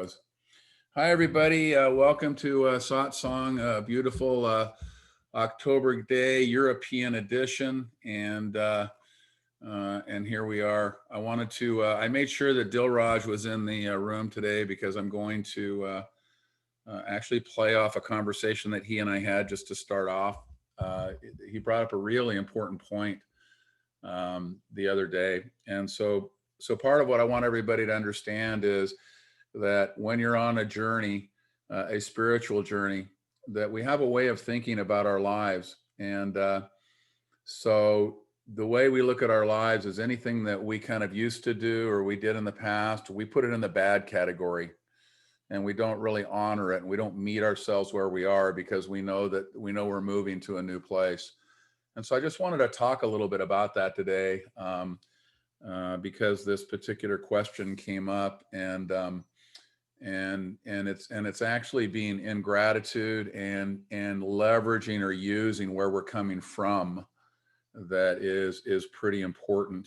Hi, everybody. Welcome to Satsang, a beautiful October day, European edition. And here we are. I made sure that Dilraj was in the room today because I'm going to actually play off a conversation that he and I had just to start off. He brought up a really important point the other day. And so part of what I want everybody to understand is that when you're on a journey, a spiritual journey, that we have a way of thinking about our lives. And so the way we look at our lives is anything that we kind of used to do or we did in the past, we put it in the bad category and we don't really honor it. And we don't meet ourselves where we are because we know we're moving to a new place. And so I just wanted to talk a little bit about that today because this particular question came up and it's actually being in gratitude and leveraging or using where we're coming from that is pretty important.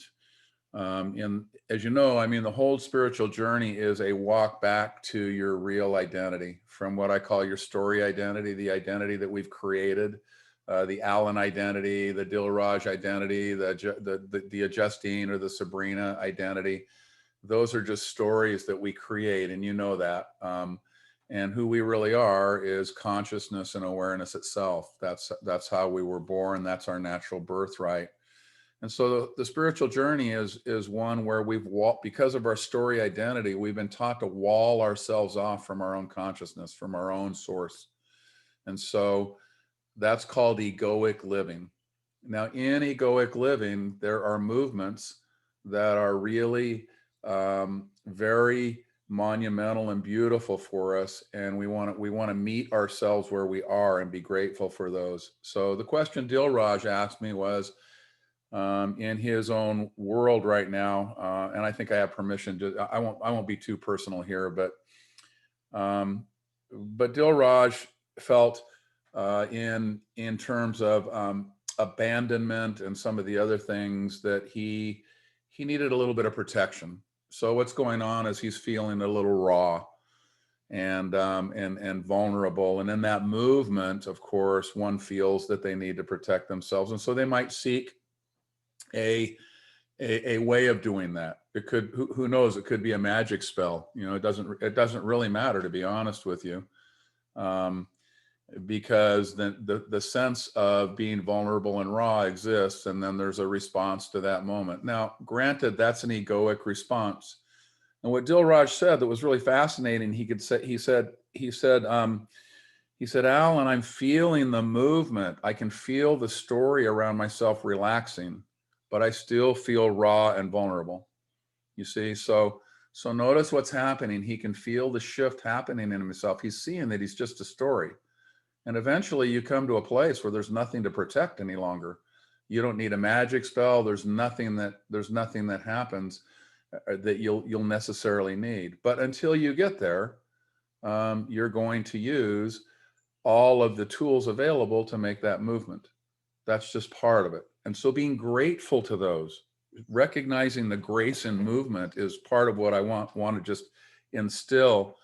And as you know, I mean, the whole spiritual journey is a walk back to your real identity, from what I call your story identity, the identity that we've created, the Alan identity, the Dilraj identity, the Justine or the Sabrina identity. Those are just stories that we create, and you know that. And who we really are is consciousness and awareness itself. That's how we were born. That's our natural birthright. And so the spiritual journey is one where we've walked, because of our story identity, we've been taught to wall ourselves off from our own consciousness, from our own source. And so that's called egoic living. Now, in egoic living, there are movements that are really very monumental and beautiful for us, and we want to meet ourselves where we are and be grateful for those. So the question Dilraj asked me was, in his own world right now, and I think I have permission to. I won't be too personal here, but Dilraj felt in terms of abandonment and some of the other things that he needed a little bit of protection. So what's going on is he's feeling a little raw and vulnerable. And in that movement, of course, one feels that they need to protect themselves. And so they might seek a way of doing that. It could, who knows, it could be a magic spell. You know, it doesn't really matter, to be honest with you. Because the sense of being vulnerable and raw exists, and then there's a response to that moment. Now, granted, that's an egoic response. And what Dilraj said that was really fascinating, he said, Alan, I'm feeling the movement. I can feel the story around myself relaxing, but I still feel raw and vulnerable. You see, so notice what's happening. He can feel the shift happening in himself. He's seeing that he's just a story. And eventually you come to a place where there's nothing to protect any longer. You don't need a magic spell. There's nothing that happens that you'll necessarily need. But until you get there, you're going to use all of the tools available to make that movement. That's just part of it. And so being grateful to those, recognizing the grace in movement is part of what I want to just instill.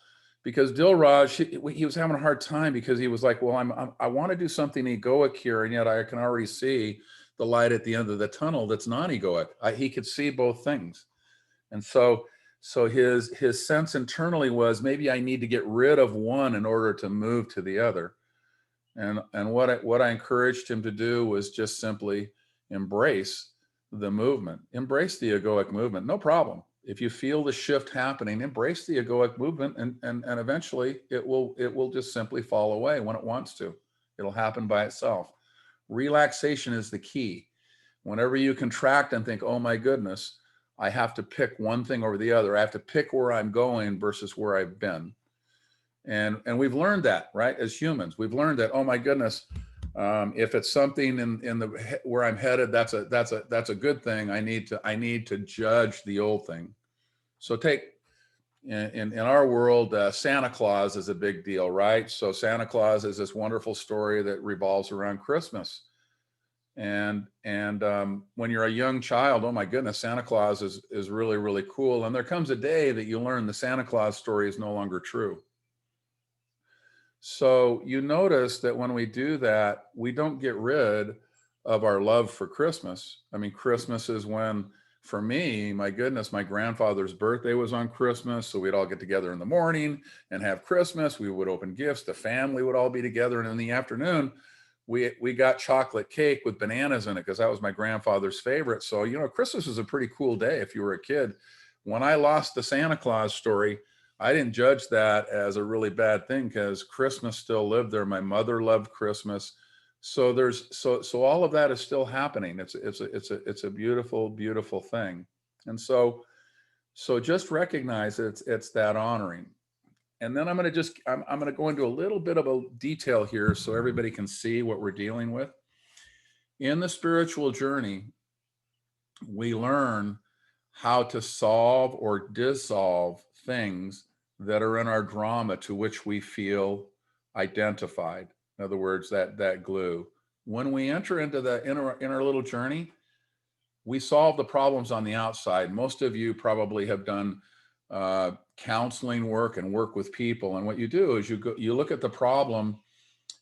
Because Dilraj, he was having a hard time because he was like, well, I want to do something egoic here, and yet I can already see the light at the end of the tunnel that's non-egoic. He could see both things. And so his sense internally was, maybe I need to get rid of one in order to move to the other. And what I encouraged him to do was just simply embrace the movement, embrace the egoic movement, no problem. If you feel the shift happening, embrace the egoic movement, and eventually it will just simply fall away when it wants to. It'll happen by itself. Relaxation is the key. Whenever you contract and think, oh my goodness, I have to pick one thing over the other. I have to pick where I'm going versus where I've been. And we've learned that, right? As humans, we've learned that, oh my goodness, if it's something in the where I'm headed, that's a good thing. I need to judge the old thing. So take in our world, Santa Claus is a big deal, right? So Santa Claus is this wonderful story that revolves around Christmas. When you're a young child, oh my goodness, Santa Claus is really, really cool. And there comes a day that you learn the Santa Claus story is no longer true. So you notice that when we do that, we don't get rid of our love for Christmas. I mean, Christmas is when, for me, my goodness, my grandfather's birthday was on Christmas. So we'd all get together in the morning and have Christmas. We would open gifts. The family would all be together. And in the afternoon, we got chocolate cake with bananas in it because that was my grandfather's favorite. So, you know, Christmas was a pretty cool day if you were a kid. When I lost the Santa Claus story, I didn't judge that as a really bad thing because Christmas still lived there. My mother loved Christmas. So so all of that is still happening. It's a beautiful, beautiful thing. And so just recognize it's that honoring. And then I'm going to go into a little bit of a detail here so everybody can see what we're dealing with. In the spiritual journey, we learn how to solve or dissolve things that are in our drama to which we feel identified. In other words, that glue. When we enter into the inner little journey, we solve the problems on the outside. Most of you probably have done counseling work and work with people. And what you do is you look at the problem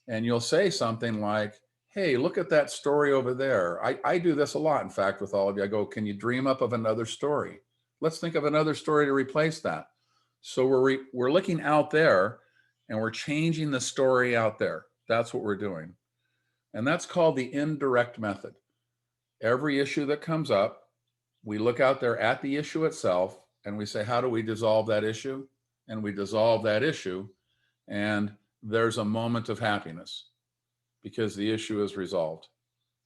and you'll say something like, hey, look at that story over there. I do this a lot, in fact, with all of you. I go, can you dream up of another story? Let's think of another story to replace that. So we're looking out there and we're changing the story out there. That's what we're doing. And that's called the indirect method. Every issue that comes up, we look out there at the issue itself and we say, how do we dissolve that issue? And we dissolve that issue and there's a moment of happiness because the issue is resolved.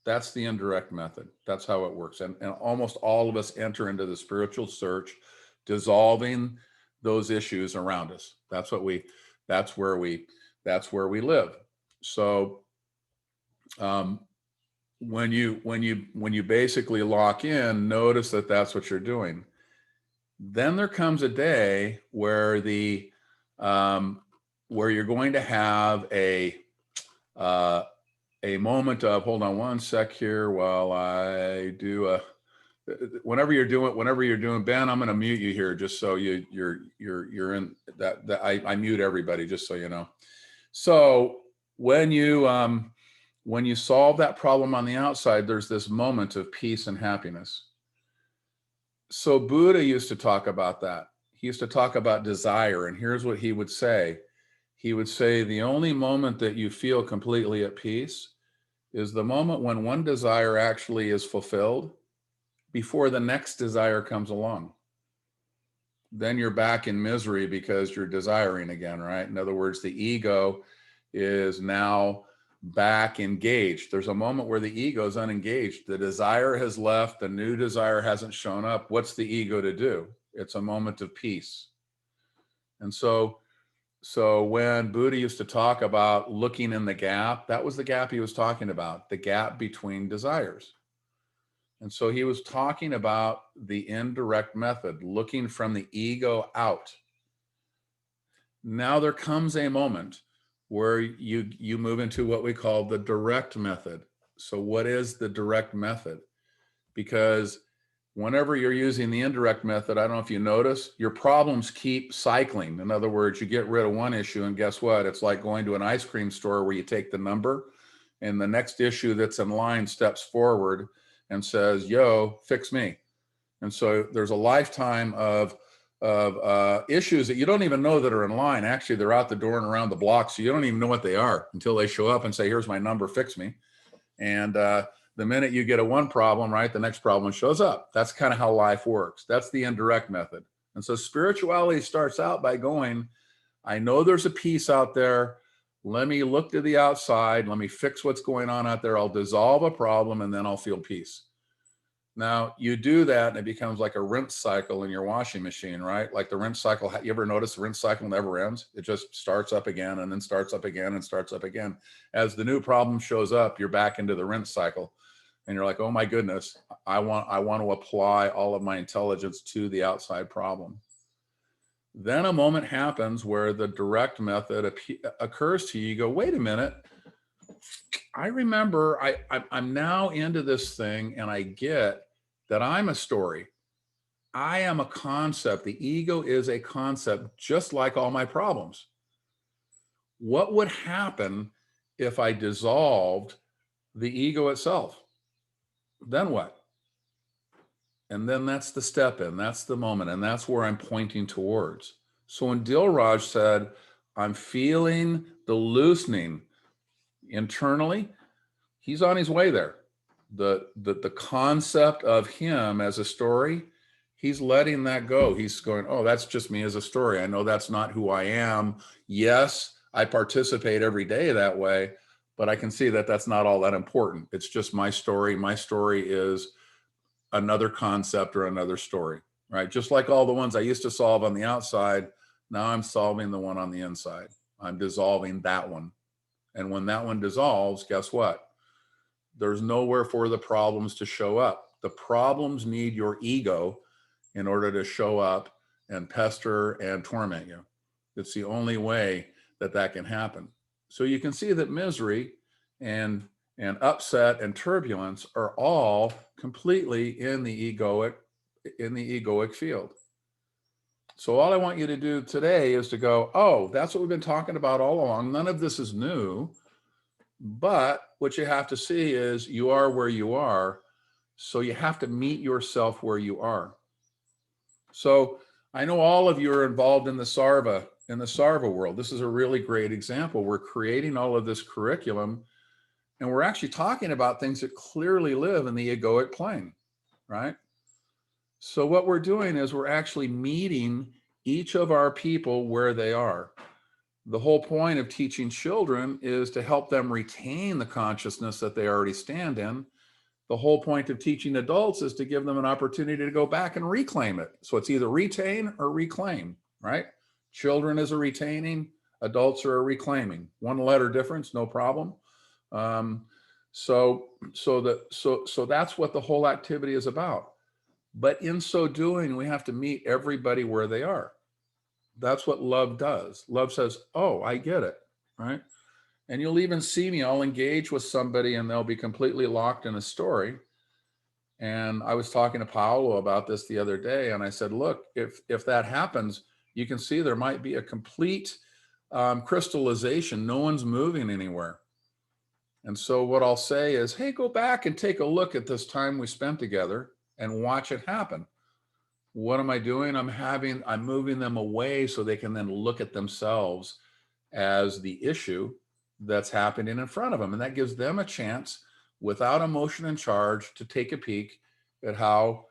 That's the indirect method. That's how it works. And almost all of us enter into the spiritual search, dissolving those issues around us. That's where we live. So when you basically lock in, notice that that's what you're doing. Then there comes a day where where you're going to have a moment of, hold on one sec here while I do whenever you're doing, Ben, I'm going to mute you here just so you're in that I mute everybody just so you know. So when you solve that problem on the outside, there's this moment of peace and happiness. So Buddha used to talk about that. He used to talk about desire, and here's what he would say. He would say, the only moment that you feel completely at peace is the moment when one desire actually is fulfilled before the next desire comes along. Then you're back in misery because you're desiring again, right? In other words, the ego is now back engaged. There's a moment where the ego is unengaged. The desire has left, the new desire hasn't shown up. What's the ego to do? It's a moment of peace. And so when Buddha used to talk about looking in the gap, that was the gap he was talking about, the gap between desires. And so he was talking about the indirect method, looking from the ego out. Now there comes a moment where you move into what we call the direct method. So what is the direct method? Because whenever you're using the indirect method, I don't know if you notice, your problems keep cycling. In other words, you get rid of one issue and guess what? It's like going to an ice cream store where you take the number and the next issue that's in line steps forward and says, yo, fix me. And so there's a lifetime of issues that you don't even know that are in line. Actually, they're out the door and around the block, so you don't even know what they are until they show up and say, here's my number, fix me. And the minute you get a one problem, right, the next problem shows up. That's kind of how life works. That's the indirect method. And so spirituality starts out by going, I know there's a piece out there. Let me look to the outside. Let me fix what's going on out there. I'll dissolve a problem and then I'll feel peace. Now you do that and it becomes like a rinse cycle in your washing machine, right? Like the rinse cycle, you ever notice the rinse cycle never ends? It just starts up again and then starts up again and starts up again. As the new problem shows up, you're back into the rinse cycle and you're like, oh my goodness, I want to apply all of my intelligence to the outside problem. Then a moment happens where the direct method occurs to you. You go, wait a minute. I remember I'm now into this thing and I get that I'm a story. I am a concept. The ego is a concept, just like all my problems. What would happen if I dissolved the ego itself? Then what? And then that's the step in, that's the moment, and that's where I'm pointing towards. So when Dilraj said, I'm feeling the loosening internally, he's on his way there. The concept of him as a story, he's letting that go. He's going, oh, that's just me as a story. I know that's not who I am. Yes, I participate every day that way, but I can see that that's not all that important. It's just my story. My story is another concept or another story, right? Just like all the ones I used to solve on the outside, now I'm solving the one on the inside. I'm dissolving that one. And when that one dissolves, guess what? There's nowhere for the problems to show up. The problems need your ego in order to show up and pester and torment you. It's the only way that that can happen. So you can see that misery and upset and turbulence are all completely in the egoic field. So all I want you to do today is to go, oh, that's what we've been talking about all along. None of this is new, but what you have to see is you are where you are. So you have to meet yourself where you are. So I know all of you are involved in the Sarva world. This is a really great example. We're creating all of this curriculum, and we're actually talking about things that clearly live in the egoic plane, right? So what we're doing is we're actually meeting each of our people where they are. The whole point of teaching children is to help them retain the consciousness that they already stand in. The whole point of teaching adults is to give them an opportunity to go back and reclaim it. So it's either retain or reclaim, right? Children is a retaining, adults are a reclaiming. One letter difference, no problem. So that's what the whole activity is about. But in so doing, we have to meet everybody where they are. That's what love does. Love says, oh, I get it, right? And you'll even see me, I'll engage with somebody and they'll be completely locked in a story. And I was talking to Paolo about this the other day, and I said, look, if that happens, you can see there might be a complete crystallization. No one's moving anywhere. And so what I'll say is, hey, go back and take a look at this time we spent together and watch it happen. What am I doing? I'm moving them away so they can then look at themselves as the issue that's happening in front of them. And that gives them a chance, without emotion and charge, to take a peek at how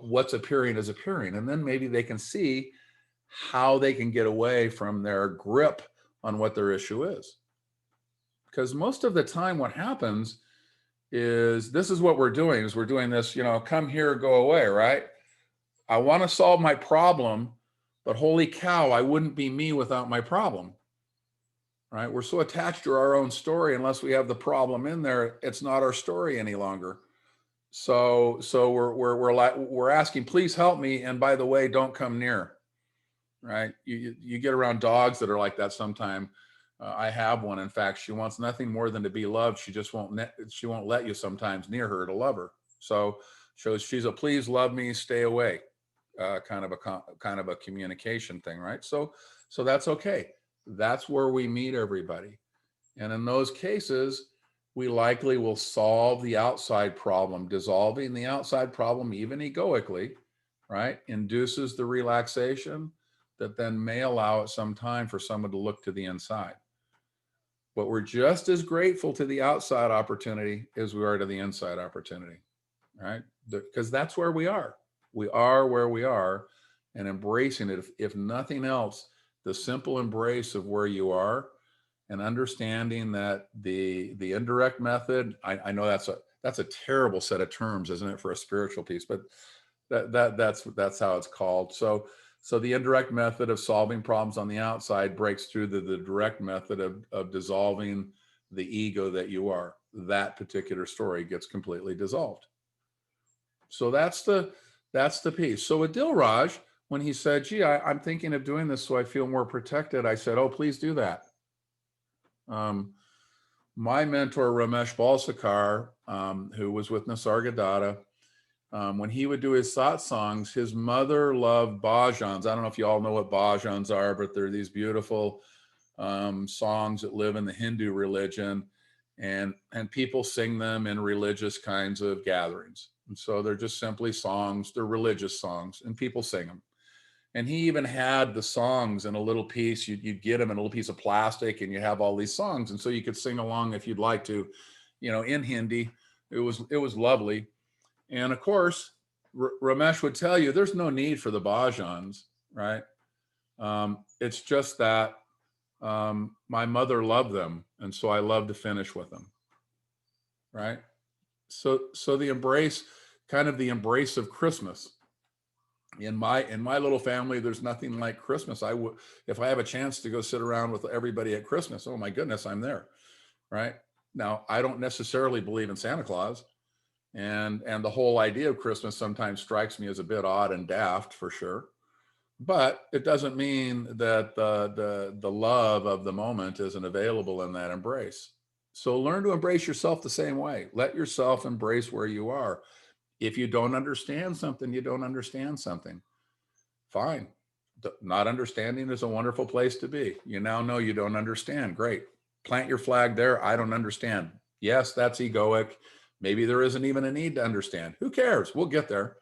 what's appearing is appearing. And then maybe they can see how they can get away from their grip on what their issue is. Because most of the time what happens is, this is what we're doing, is we're doing this, come here, go away, right? I want to solve my problem, but holy cow, I wouldn't be me without my problem, right? We're so attached to our own story, unless we have the problem in there, it's not our story any longer. So we're asking, please help me. And by the way, don't come near, right? You get around dogs that are like that sometime. I have one. In fact, she wants nothing more than to be loved. She just won't let you sometimes near her to love her. So she's a please love me, stay away, kind of a communication thing, right? So that's okay. That's where we meet everybody. And in those cases, we likely will solve the outside problem. Dissolving the outside problem, even egoically, right, induces the relaxation that then may allow it some time for someone to look to the inside. But we're just as grateful to the outside opportunity as we are to the inside opportunity, right? Because that's where we are. We are where we are, and embracing it. If nothing else, the simple embrace of where you are, and understanding that the indirect method, I know that's a terrible set of terms, isn't it, for a spiritual piece, but that's how it's called. So the indirect method of solving problems on the outside breaks through the direct method of dissolving the ego that you are. That particular story gets completely dissolved. So that's the piece. So with Dilraj, when he said, gee, I'm thinking of doing this so I feel more protected, I said, oh, please do that. my mentor, Ramesh Balsekar, who was with Nisargadatta, when he would do his satsangs, his mother loved bhajans. I don't know if you all know what bhajans are, but they're these beautiful songs that live in the Hindu religion, and people sing them in religious kinds of gatherings. And so they're just simply songs, they're religious songs, and people sing them. And he even had the songs in a little piece. You'd get them in a little piece of plastic, and you have all these songs, and so you could sing along if you'd like to, in Hindi. It was lovely. And of course, Ramesh would tell you there's no need for the bhajans, right? It's just that my mother loved them, and so I love to finish with them, right? So the embrace, kind of the embrace of Christmas. In my little family, there's nothing like Christmas. If I have a chance to go sit around with everybody at Christmas, oh my goodness, I'm there, right? Now, I don't necessarily believe in Santa Claus, and the whole idea of Christmas sometimes strikes me as a bit odd and daft, for sure. But it doesn't mean that the love of the moment isn't available in that embrace. So learn to embrace yourself the same way. Let yourself embrace where you are. If you don't understand something, you don't understand something. Fine. Not understanding is a wonderful place to be. You now know you don't understand. Great. Plant your flag there. I don't understand. Yes, that's egoic. Maybe there isn't even a need to understand. Who cares? We'll get there.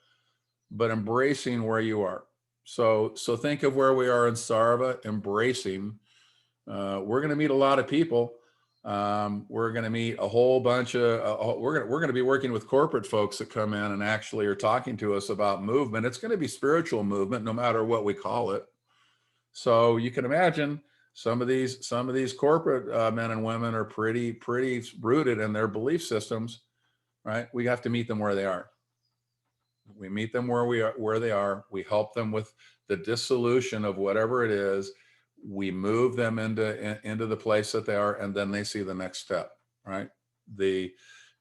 But embracing where you are. So think of where we are in Sarva, embracing. We're going to meet a lot of people. We're going to meet a whole bunch of, we're going to be working with corporate folks that come in and actually are talking to us about movement. It's going to be spiritual movement, no matter what we call it. So you can imagine some of these corporate men and women are pretty rooted in their belief systems, right? We have to meet them where they are. We meet them where they are. We help them with the dissolution of whatever it is. We move them into the place that they are, and then they see the next step, right? The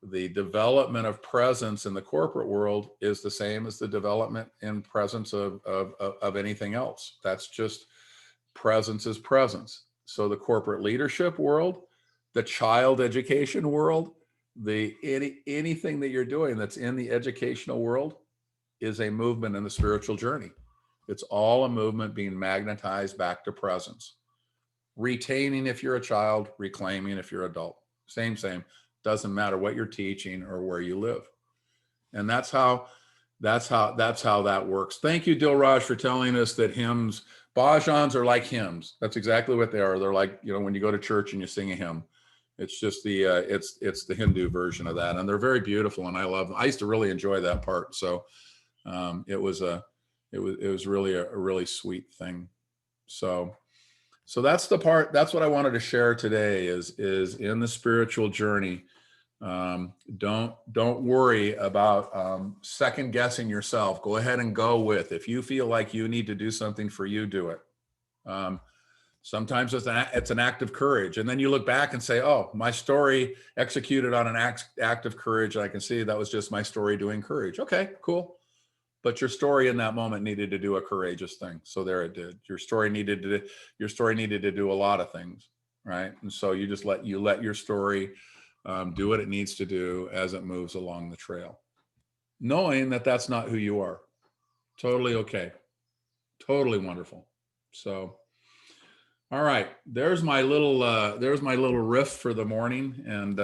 development of presence in the corporate world is the same as the development in presence of anything else. That's just presence is presence. So the corporate leadership world, the child education world, anything that you're doing that's in the educational world is a movement in the spiritual journey. It's all a movement being magnetized back to presence. Retaining if you're a child, reclaiming if you're adult. Same. Doesn't matter what you're teaching or where you live. And that's how that works. Thank you, Dilraj, for telling us that hymns, bhajans are like hymns. That's exactly what they are. They're like, when you go to church and you sing a hymn. It's just it's the Hindu version of that, and they're very beautiful, and I love them. I used to really enjoy that part. So it was really a really sweet thing. So that's the part. That's what I wanted to share today. Is in the spiritual journey. Don't worry about second guessing yourself. Go ahead and go with. If you feel like you need to do something for you, do it. Sometimes it's an act of courage, and then you look back and say, "Oh, my story executed on an act of courage. I can see that was just my story doing courage." Okay, cool. But your story in that moment needed to do a courageous thing. So there it did. Your story needed to do a lot of things, right? And so you just let your story do what it needs to do as it moves along the trail, knowing that that's not who you are. Totally okay. Totally wonderful. So, all right, there's my little riff for the morning. And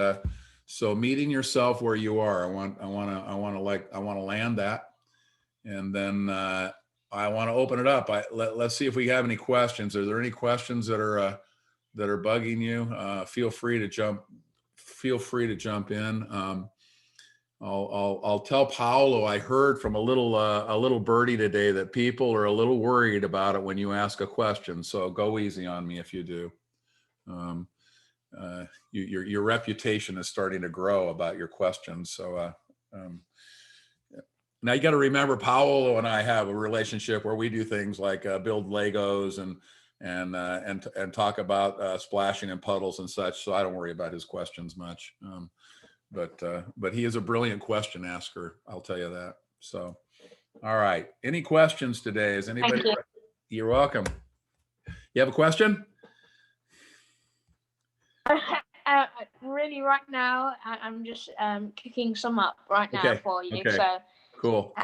so meeting yourself where you are, I want to land that. And then I want to open it up. Let's see if we have any questions. Are there any questions that are bugging you? Feel free to jump in. I'll tell Paolo, I heard from a little birdie today that people are a little worried about it when you ask a question. So go easy on me if you do. Your reputation is starting to grow about your questions. So now you got to remember, Paolo and I have a relationship where we do things like build Legos and talk about splashing in puddles and such. So I don't worry about his questions much. But he is a brilliant question asker. I'll tell you that. So, all right. Any questions today? Is anybody? Thank you. You're welcome. You have a question? really right now. I'm just cooking some up right now Okay. for you. Okay. So Cool.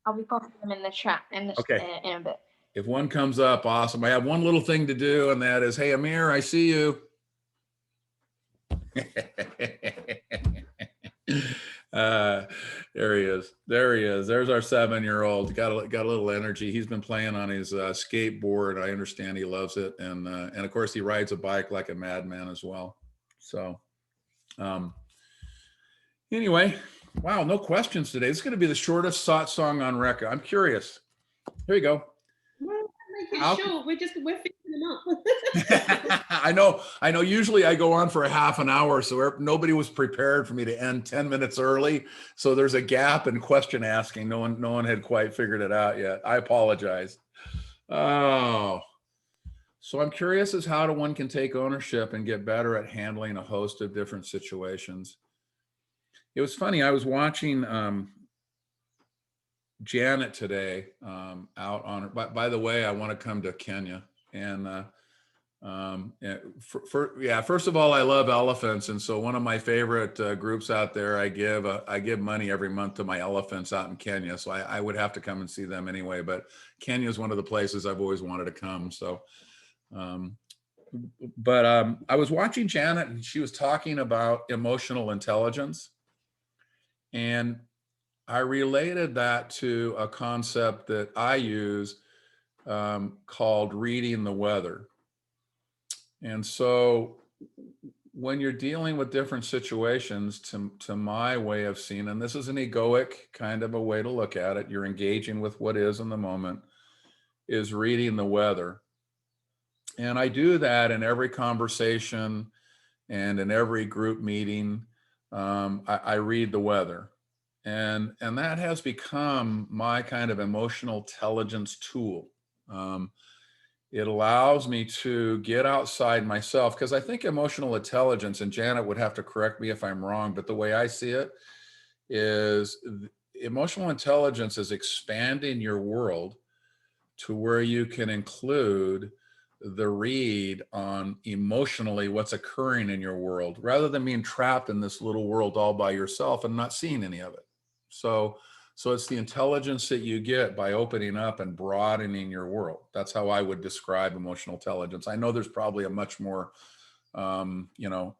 I'll be popping them in the chat Okay. in a bit. If one comes up, awesome. I have one little thing to do, and that is, hey, Amir, I see you. There he is. There he is. There's our 7-year-old. Got a little energy. He's been playing on his skateboard. I understand he loves it, and of course he rides a bike like a madman as well. So, anyway, wow, no questions today. This is going to be the shortest satsang on record. I'm curious. Here you go. Well, make it short. We're fixing them up. I know. Usually I go on for a half an hour, so nobody was prepared for me to end 10 minutes early. So there's a gap in question asking. No one had quite figured it out yet. I apologize. Oh, so I'm curious as how one can take ownership and get better at handling a host of different situations. It was funny. I was watching Janet today out on her. By the way, I want to come to Kenya, and first of all, I love elephants, and so one of my favorite groups out there, I give money every month to my elephants out in Kenya. So I would have to come and see them anyway. But Kenya is one of the places I've always wanted to come. So, I was watching Janet, and she was talking about emotional intelligence, and I related that to a concept that I use called reading the weather. And so when you're dealing with different situations, to my way of seeing, and this is an egoic kind of a way to look at it, you're engaging with what is in the moment, is reading the weather. And I do that in every conversation and in every group meeting. I read the weather. And that has become my kind of emotional intelligence tool. It allows me to get outside myself, because I think emotional intelligence, and Janet would have to correct me if I'm wrong, but the way I see it is emotional intelligence is expanding your world to where you can include the read on emotionally what's occurring in your world, rather than being trapped in this little world all by yourself and not seeing any of it. So it's the intelligence that you get by opening up and broadening your world. That's how I would describe emotional intelligence. I know there's probably a much more, and a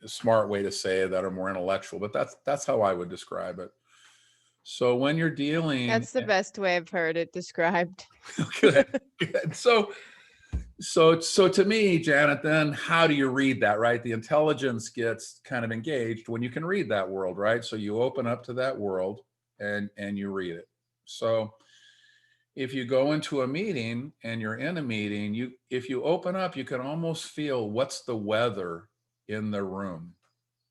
smart way to say that, or more intellectual, but that's how I would describe it. So when you're dealing, that's the best way I've heard it described. Good. So to me, Janet, then how do you read that, right? The intelligence gets kind of engaged when you can read that world, right? So you open up to that world and you read it. So if you go into a meeting and you're in a meeting, if you open up, you can almost feel what's the weather in the room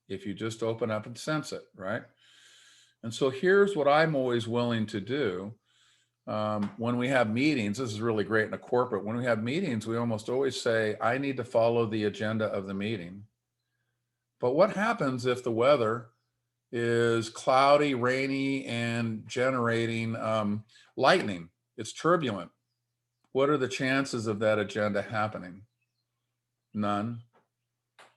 if you just open up and sense it, right? And so here's what I'm always willing to do. When we have meetings, this is really great in a corporate. When we have meetings, we almost always say, I need to follow the agenda of the meeting. But what happens if the weather is cloudy, rainy, and generating lightning? It's turbulent. What are the chances of that agenda happening? None.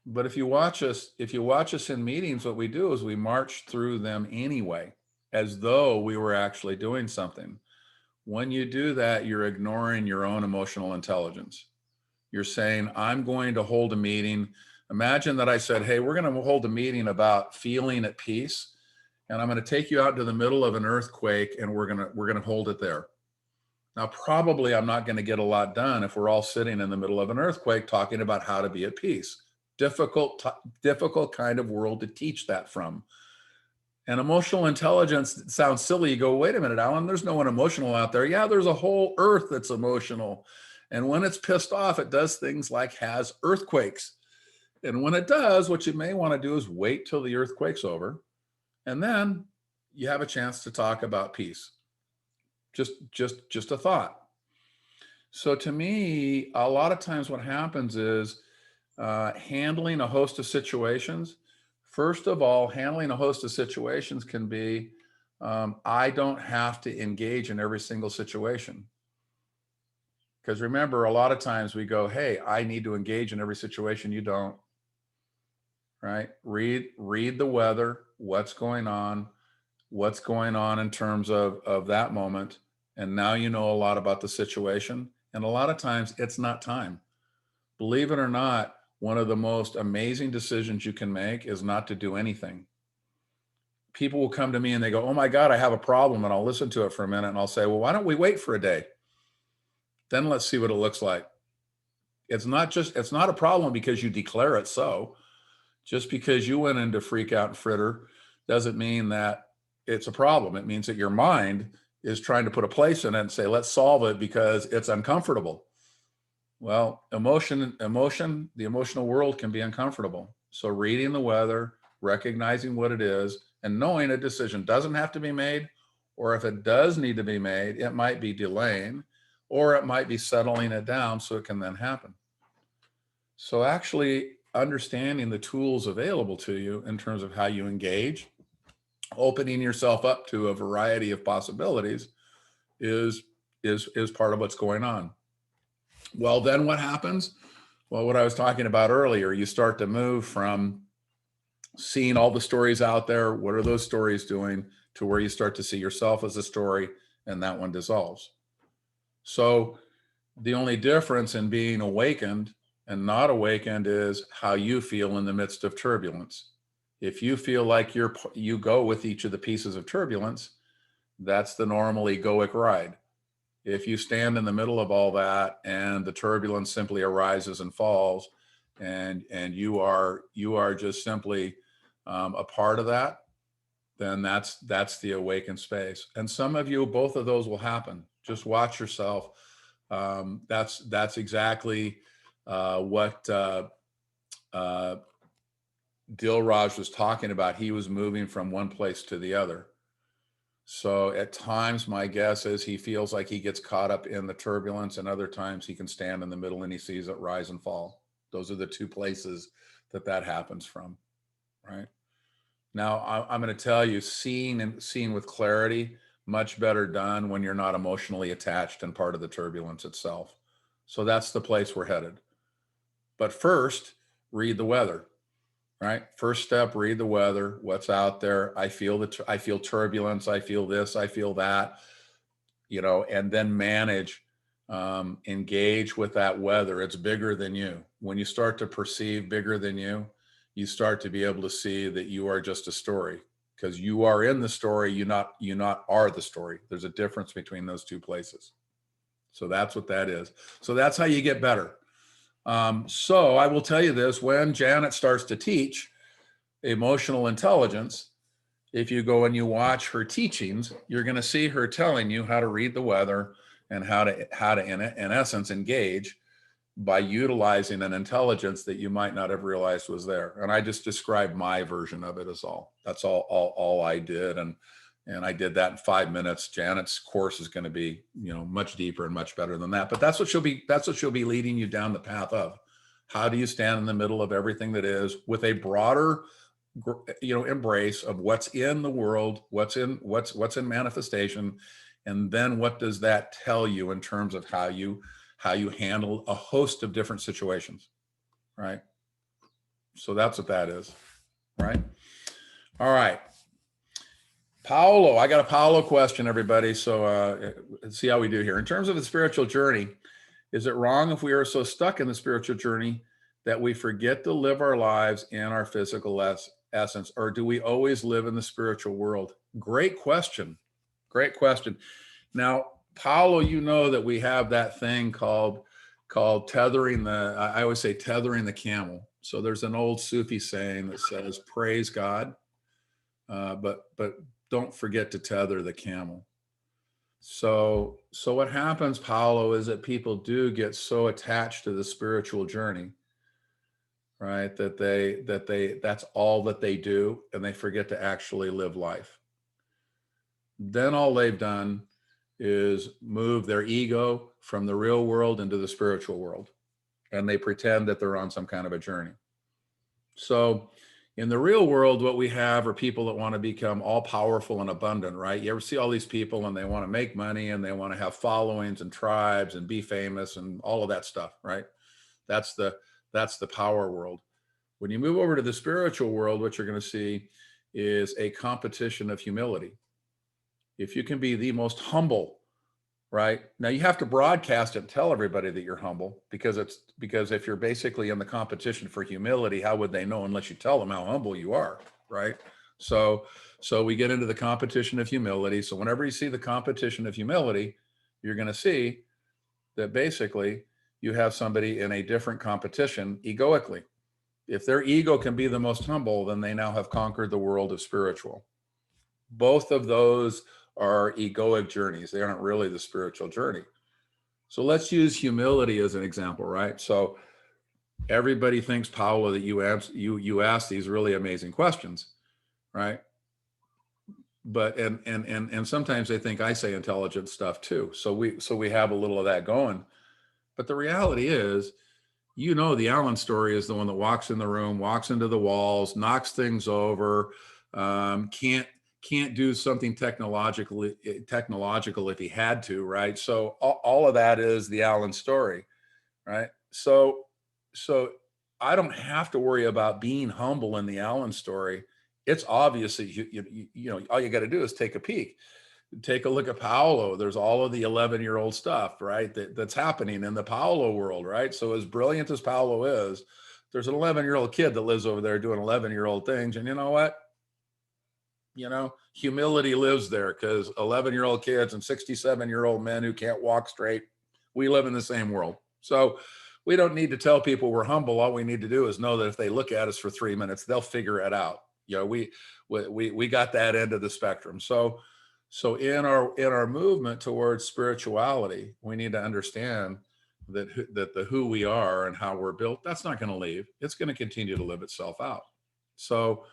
But if you watch us in meetings, what we do is we march through them anyway, as though we were actually doing something. When you do that, you're ignoring your own emotional intelligence. You're saying, I'm going to hold a meeting. Imagine that I said, hey, we're going to hold a meeting about feeling at peace. And I'm going to take you out to the middle of an earthquake, and we're going to hold it there. Now, probably I'm not going to get a lot done if we're all sitting in the middle of an earthquake talking about how to be at peace. Difficult kind of world to teach that from. And emotional intelligence sounds silly. You go, wait a minute, Alan, there's no one emotional out there. Yeah, there's a whole earth that's emotional. And when it's pissed off, it does things like has earthquakes. And when it does, what you may want to do is wait till the earthquake's over. And then you have a chance to talk about peace. Just a thought. So to me, a lot of times what happens is handling a host of situations. First of all, handling a host of situations can be, I don't have to engage in every single situation. Because remember, a lot of times we go, hey, I need to engage in every situation. You don't, right? Read the weather, what's going on in terms of that moment. And now you know a lot about the situation. And a lot of times it's not time. Believe it or not, one of the most amazing decisions you can make is not to do anything. People will come to me and they go, oh my God, I have a problem. And I'll listen to it for a minute and I'll say, well, why don't we wait for a day? Then let's see what it looks like. It's not a problem because you declare it so. Just because you went into freak out and fritter doesn't mean that it's a problem. It means that your mind is trying to put a place in it and say, let's solve it because it's uncomfortable. Well, the emotional world can be uncomfortable. So reading the weather, recognizing what it is, and knowing a decision doesn't have to be made, or if it does need to be made, it might be delaying, or it might be settling it down so it can then happen. So actually understanding the tools available to you in terms of how you engage, opening yourself up to a variety of possibilities is part of what's going on. Well, then what happens? Well, what I was talking about earlier, you start to move from seeing all the stories out there, what are those stories doing, to where you start to see yourself as a story, and that one dissolves. So the only difference in being awakened and not awakened is how you feel in the midst of turbulence. If you feel like you go with each of the pieces of turbulence, that's the normal egoic ride. If you stand in the middle of all that and the turbulence simply arises and falls, and you are just simply a part of that, then that's the awakened space. And some of you, both of those will happen. Just watch yourself. That's exactly what Dilraj was talking about. He was moving from one place to the other. So at times, my guess is he feels like he gets caught up in the turbulence, and other times he can stand in the middle and he sees it rise and fall. Those are the two places that happens from, right? Now, I'm going to tell you, seeing with clarity, much better done when you're not emotionally attached and part of the turbulence itself. So that's the place we're headed. But first, read the weather. Right. First step, read the weather, what's out there. I feel turbulence. I feel this, I feel that, and then manage, engage with that weather. It's bigger than you. When you start to perceive bigger than you, you start to be able to see that you are just a story, because you are in the story. You not are the story. There's a difference between those two places. So that's what that is. So that's how you get better. So I will tell you this, when Janet starts to teach emotional intelligence, if you go and you watch her teachings, you're going to see her telling you how to read the weather and how to in essence engage by utilizing an intelligence that you might not have realized was there. And I just described my version of it as all. That's all I did. And I did that in 5 minutes. Janet's course is going to be, much deeper and much better than that. But that's what she'll be leading you down the path of. How do you stand in the middle of everything that is, with a broader, embrace of what's in the world, what's in manifestation, and then what does that tell you in terms of how you handle a host of different situations, right? So that's what that is, right? All right. Paolo, I got a Paolo question, everybody. So let's see how we do here. In terms of the spiritual journey, is it wrong if we are so stuck in the spiritual journey that we forget to live our lives in our physical essence, or do we always live in the spiritual world? Great question. Great question. Now, Paolo, you know that we have that thing called tethering I always say tethering the camel. So there's an old Sufi saying that says, praise God, but don't forget to tether the camel. So what happens, Paolo, is that people do get so attached to the spiritual journey, right? That that's all that they do, and they forget to actually live life. Then all they've done is move their ego from the real world into the spiritual world, and they pretend that they're on some kind of a journey. So in the real world, what we have are people that want to become all powerful and abundant, right? You ever see all these people and they want to make money and they want to have followings and tribes and be famous and all of that stuff, right? That's the power world, When you move over to the spiritual world, what you're going to see is a competition of humility. If you can be the most humble, right? Now you have to broadcast it and tell everybody that you're humble, because if you're basically in the competition for humility, how would they know unless you tell them how humble you are, right? So we get into the competition of humility. So whenever you see the competition of humility, you're going to see that basically you have somebody in a different competition egoically. If their ego can be the most humble, then they now have conquered the world of spiritual. Both of those are egoic journeys. They aren't really the spiritual journey. So let's use humility as an example, right? So everybody thinks, Paula, that you ask these really amazing questions, right? But and sometimes they think I say intelligent stuff too. So we have a little of that going. But the reality is, the Allen story is the one that walks in the room, walks into the walls, knocks things over, can't do something technological if he had to, right? So all of that is the Allen story, right? So I don't have to worry about being humble in the Allen story. It's obviously, all you got to do is take a peek. Take a look at Paolo. There's all of the 11-year-old stuff, right? That's happening in the Paolo world, right? So as brilliant as Paolo is, there's an 11-year-old kid that lives over there doing 11-year-old things. And you know what? Humility lives there, because 11-year-old kids and 67-year-old men who can't walk straight, we live in the same world. So we don't need to tell people we're humble. All we need to do is know that if they look at us for 3 minutes, they'll figure it out. We got that end of the spectrum. So in our movement towards spirituality, we need to understand that the who we are and how we're built, that's not going to leave. It's going to continue to live itself out. So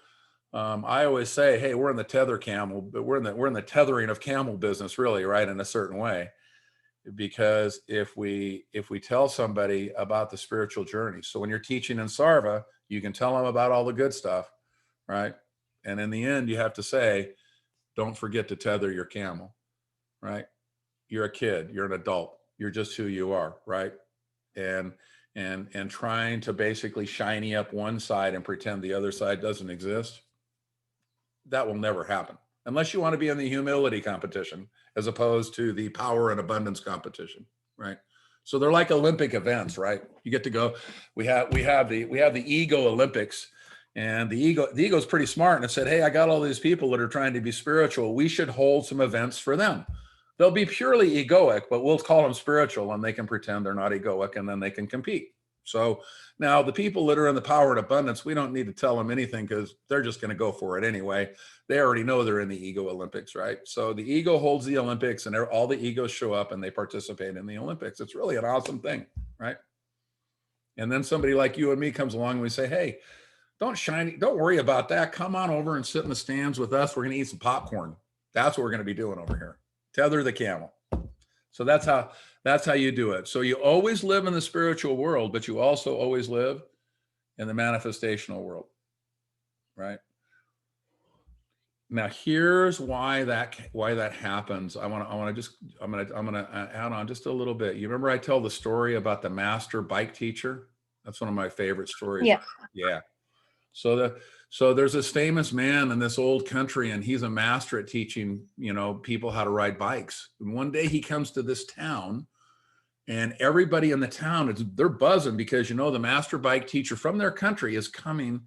I always say, hey, we're in the tether camel, but we're in the tethering of camel business, really, right? In a certain way, because if we tell somebody about the spiritual journey, so when you're teaching in Sarva, you can tell them about all the good stuff, right? And in the end, you have to say, don't forget to tether your camel, right? You're a kid, you're an adult, you're just who you are, right? And trying to basically shiny up one side and pretend the other side doesn't exist, that will never happen unless you want to be in the humility competition as opposed to the power and abundance competition, right? So they're like Olympic events, right? You get to go. We have the ego Olympics. And the ego is pretty smart, and it said, hey, I got all these people that are trying to be spiritual. We should hold some events for them. They'll be purely egoic, but we'll call them spiritual, and they can pretend they're not egoic, and then they can compete. So now the people that are in the power and abundance, we don't need to tell them anything, because they're just going to go for it anyway. They already know they're in the ego Olympics, right? So the ego holds the Olympics, and all the egos show up and they participate in the Olympics. It's really an awesome thing, right? And then somebody like you and me comes along and we say, hey, don't worry about that. Come on over and sit in the stands with us. We're going to eat some popcorn. That's what we're going to be doing over here. Tether the camel. So that's how you do it. So you always live in the spiritual world, but you also always live in the manifestational world, right? Now here's why that happens. I'm gonna add on just a little bit. You remember I tell the story about the master bike teacher? That's one of my favorite stories. Yeah. Yeah. So there's this famous man in this old country, and he's a master at teaching, people how to ride bikes. And one day he comes to this town, and everybody in the town, they're buzzing because, the master bike teacher from their country is coming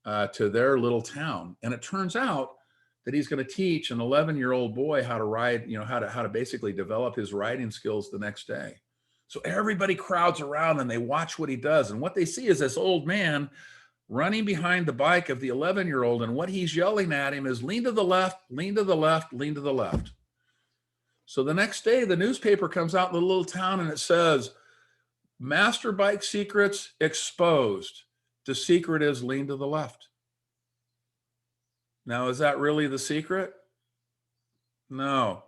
to their little town. And it turns out that he's going to teach an 11-year-old boy how to ride, how to basically develop his riding skills the next day. So everybody crowds around and they watch what he does. And what they see is this old man running behind the bike of the 11-year-old. And what he's yelling at him is, lean to the left, lean to the left, lean to the left. So the next day, the newspaper comes out in the little town and it says, master bike secrets exposed. The secret is lean to the left. Now, is that really the secret? No.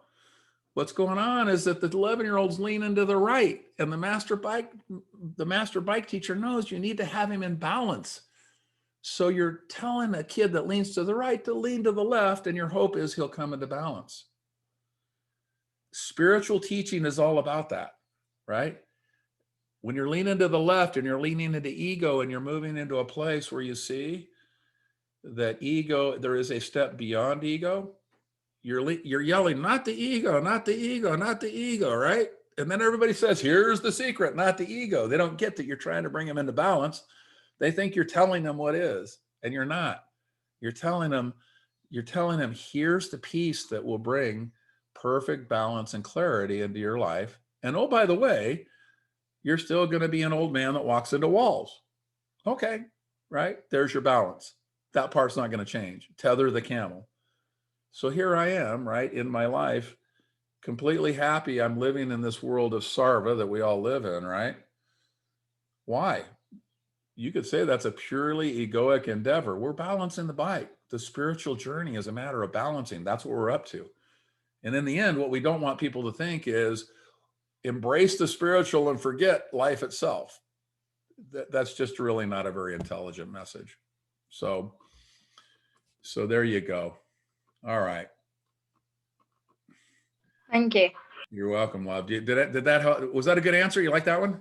What's going on is that the 11-year-old's leaning to the right, and the master bike teacher knows you need to have him in balance. So you're telling a kid that leans to the right to lean to the left, and your hope is he'll come into balance. Spiritual teaching is all about that, right? When you're leaning to the left and you're leaning into ego and you're moving into a place where you see that ego, there is a step beyond ego, you're yelling, not the ego, not the ego, not the ego, right? And then everybody says, here's the secret, not the ego. They don't get that you're trying to bring them into balance. They think you're telling them what is, and you're not. You're telling them, here's the piece that will bring perfect balance and clarity into your life. And oh, by the way, you're still going to be an old man that walks into walls. Okay, right? There's your balance. That part's not going to change. Tether the camel. So here I am, right, in my life, completely happy. I'm living in this world of sarva that we all live in, right? Why? You could say that's a purely egoic endeavor. We're balancing the bike. The spiritual journey is a matter of balancing. That's what we're up to. And in the end, what we don't want people to think is embrace the spiritual and forget life itself. That's just really not a very intelligent message. So there you go. All right. Thank you. You're welcome, love. Did that help? Was that a good answer? You like that one?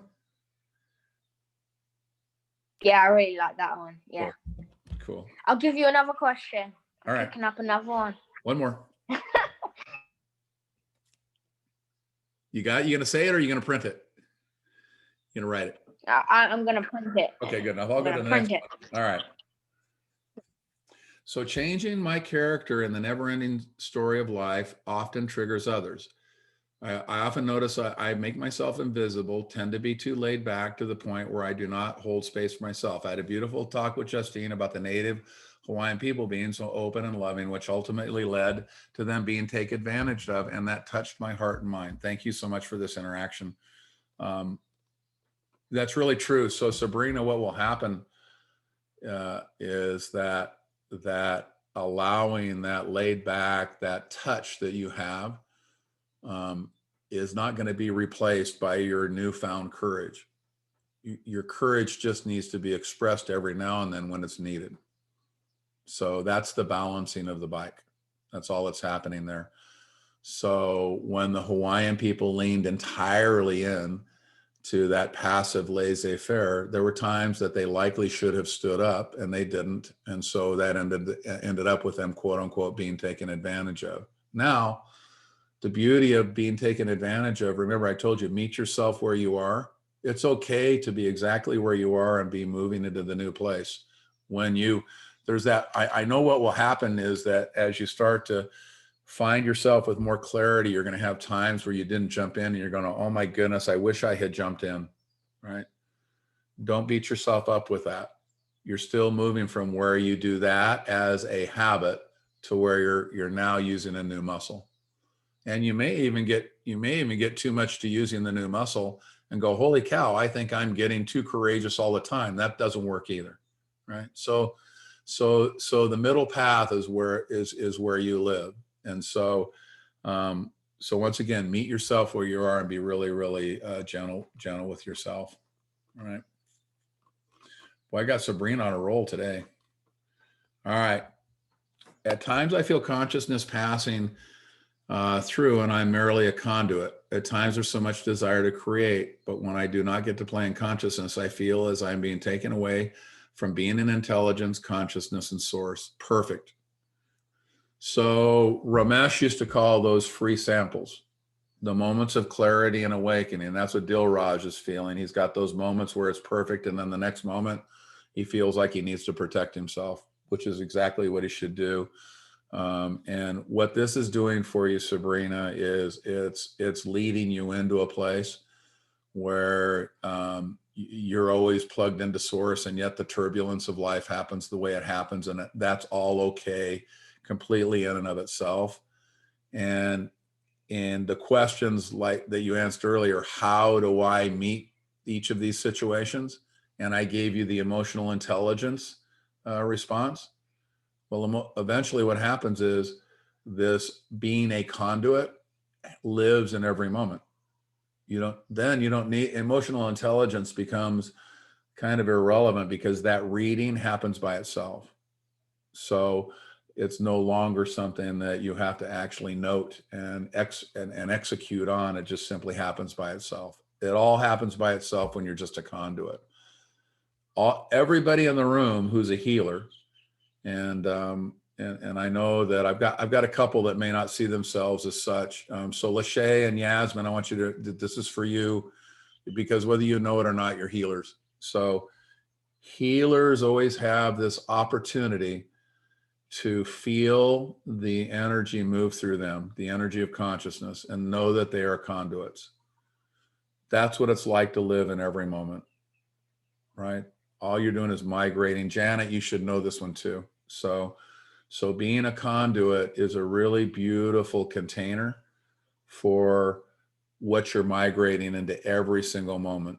Yeah, I really like that one. Yeah. Cool. I'll give you another question. All right. Picking up another one. One more. You gonna say it or are you gonna print it? You gonna write it? I'm gonna print it. Okay, good enough. I'll go to the next one. All right. So changing my character in the never-ending story of life often triggers others. I often notice I make myself invisible, tend to be too laid back to the point where I do not hold space for myself. I had a beautiful talk with Justine about the native Hawaiian people being so open and loving, which ultimately led to them being taken advantage of. And that touched my heart and mind. Thank you so much for this interaction. That's really true. So Sabrina, what will happen is that allowing that laid back, that touch that you have, is not going to be replaced by your newfound courage. Your courage just needs to be expressed every now and then when it's needed. So that's the balancing of the bike. That's all that's happening there. So when the Hawaiian people leaned entirely in to that passive laissez-faire, there were times that they likely should have stood up and they didn't. And so that ended up with them, quote unquote, being taken advantage of. Now, the beauty of being taken advantage of, remember I told you, meet yourself where you are. It's okay to be exactly where you are and be moving into the new place. There's that, I know what will happen is that as you start to find yourself with more clarity, you're going to have times where you didn't jump in and you're going to, oh my goodness, I wish I had jumped in, right? Don't beat yourself up with that. You're still moving from where you do that as a habit to where you're now using a new muscle. And you may even get too much to using the new muscle and go, holy cow, I think I'm getting too courageous all the time. That doesn't work either, right? So the middle path is where you live. And so once again, meet yourself where you are and be really, really gentle with yourself. All right. Well, I got Sabrina on a roll today. All right. At times I feel consciousness passing through and I'm merely a conduit. At times there's so much desire to create, but when I do not get to play in consciousness, I feel as I'm being taken away from being in intelligence, consciousness, and source. Perfect. So Ramesh used to call those free samples, the moments of clarity and awakening. That's what Dilraj is feeling. He's got those moments where it's perfect. And then the next moment he feels like he needs to protect himself, which is exactly what he should do. And what this is doing for you, Sabrina, is it's leading you into a place where you're always plugged into source, and yet the turbulence of life happens the way it happens. And that's all okay, completely in and of itself. And the questions like that you answered earlier, how do I meet each of these situations? And I gave you the emotional intelligence response. Well, eventually what happens is this being a conduit lives in every moment. You don't need emotional intelligence, becomes kind of irrelevant because that reading happens by itself. So it's no longer something that you have to actually note and execute on. It just simply happens by itself. It all happens by itself when you're just a conduit. Everybody in the room who's a healer, and I know that I've got a couple that may not see themselves as such. So Lachey and Yasmin, I want you to, this is for you, because whether you know it or not, you're healers. So healers always have this opportunity to feel the energy move through them, the energy of consciousness, and know that they are conduits. That's what it's like to live in every moment, right? All you're doing is migrating. Janet, you should know this one too. So being a conduit is a really beautiful container for what you're migrating into every single moment.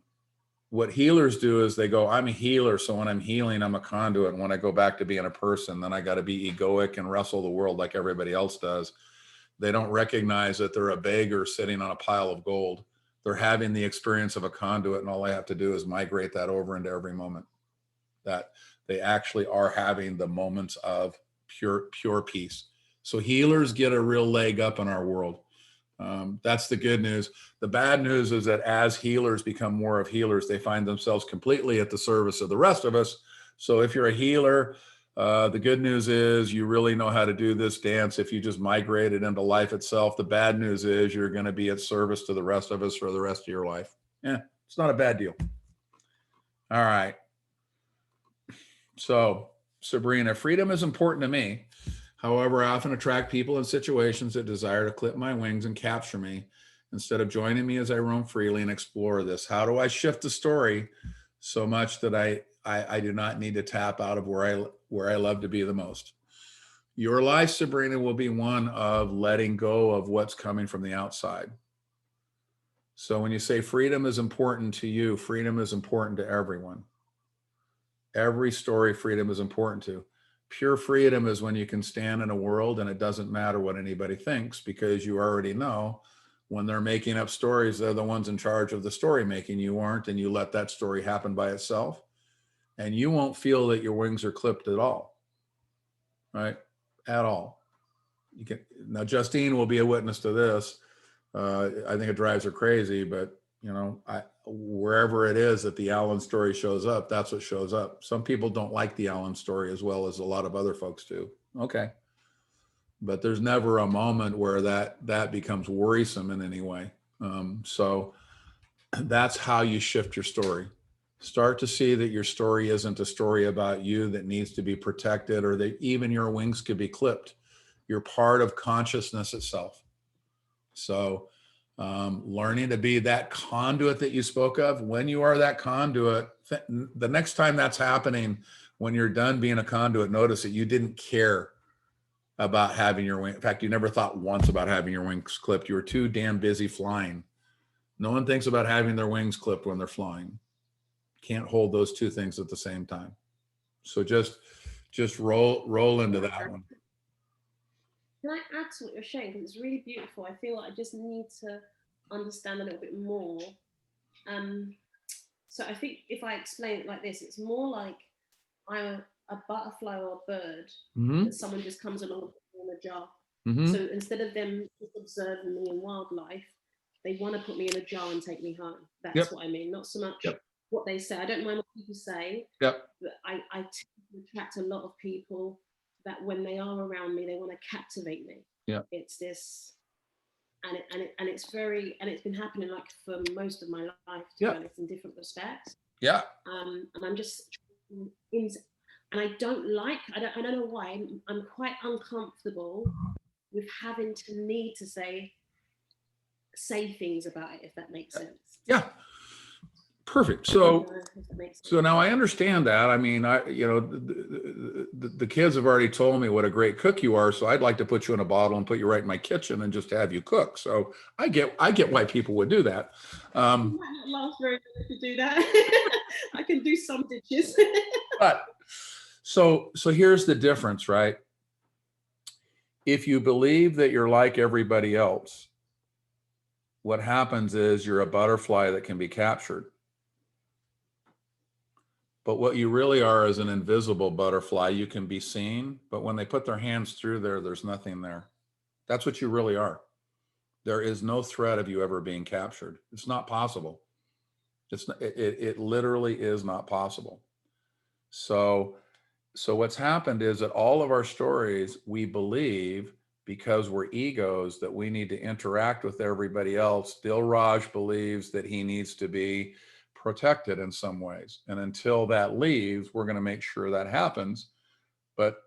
What healers do is they go, I'm a healer, so when I'm healing, I'm a conduit. And when I go back to being a person, then I got to be egoic and wrestle the world like everybody else does. They don't recognize that they're a beggar sitting on a pile of gold. They're having the experience of a conduit, and all they have to do is migrate that over into every moment. That they actually are having the moments of pure peace. So healers get a real leg up in our world. That's the good news. The bad news is that as healers become more of healers, they find themselves completely at the service of the rest of us. So if you're a healer, the good news is you really know how to do this dance if you just migrate it into life itself. The bad news is you're going to be at service to the rest of us for the rest of your life. Yeah, it's not a bad deal. All right. So Sabrina, freedom is important to me. However, I often attract people and situations that desire to clip my wings and capture me instead of joining me as I roam freely and explore this. How do I shift the story so much that I do not need to tap out of where I love to be the most? Your life, Sabrina, will be one of letting go of what's coming from the outside. So when you say freedom is important to you, freedom is important to everyone. Every story, freedom is important to. Pure freedom is when you can stand in a world and it doesn't matter what anybody thinks, because you already know when they're making up stories, they're the ones in charge of the story making. You aren't, and you let that story happen by itself, and you won't feel that your wings are clipped at all, right? At all. You can, now Justine will be a witness to this. I think it drives her crazy, but you know, wherever it is that the Allen story shows up, that's what shows up. Some people don't like the Allen story as well as a lot of other folks do. Okay. But there's never a moment where that becomes worrisome in any way. So that's how you shift your story. Start to see that your story isn't a story about you that needs to be protected, or that even your wings could be clipped. You're part of consciousness itself. So learning to be that conduit that you spoke of, when you are that conduit, the next time that's happening, when you're done being a conduit, notice that you didn't care about having your wing. In fact, you never thought once about having your wings clipped. You were too damn busy flying. No one thinks about having their wings clipped when they're flying. Can't hold those two things at the same time. So just roll into that one. Can I add to what you're saying? Because it's really beautiful. I feel like I just need to understand a little bit more. So I think if I explain it like this, it's more like I'm a butterfly or a bird that someone just comes along in a jar. So instead of them just observing me in wildlife, they want to put me in a jar and take me home. That's what I mean. Not so much what they say. I don't mind what people say, but I tend to attract a lot of people that when they are around me, they want to captivate me. It's this, and it's very, and it's been happening like for most of my life, to be honest, in different respects. And I'm just and I don't know why. I'm quite uncomfortable with having to need to say things about it, if that makes sense. Perfect. So now I understand that. I mean, the kids have already told me what a great cook you are. So I'd like to put you in a bottle and put you right in my kitchen and just have you cook. So I get why people would do that. It might not last very long to do that. I can do some dishes. But so here's the difference, right? If you believe that you're like everybody else, what happens is you're a butterfly that can be captured. But what you really are is an invisible butterfly. You can be seen, but when they put their hands through there, there's nothing there. That's what you really are. There is no threat of you ever being captured. It's not possible. It literally is not possible. So what's happened is that all of our stories, we believe, because we're egos, that we need to interact with everybody else. Dilraj believes that he needs to be protected in some ways. And until that leaves, we're going to make sure that happens. But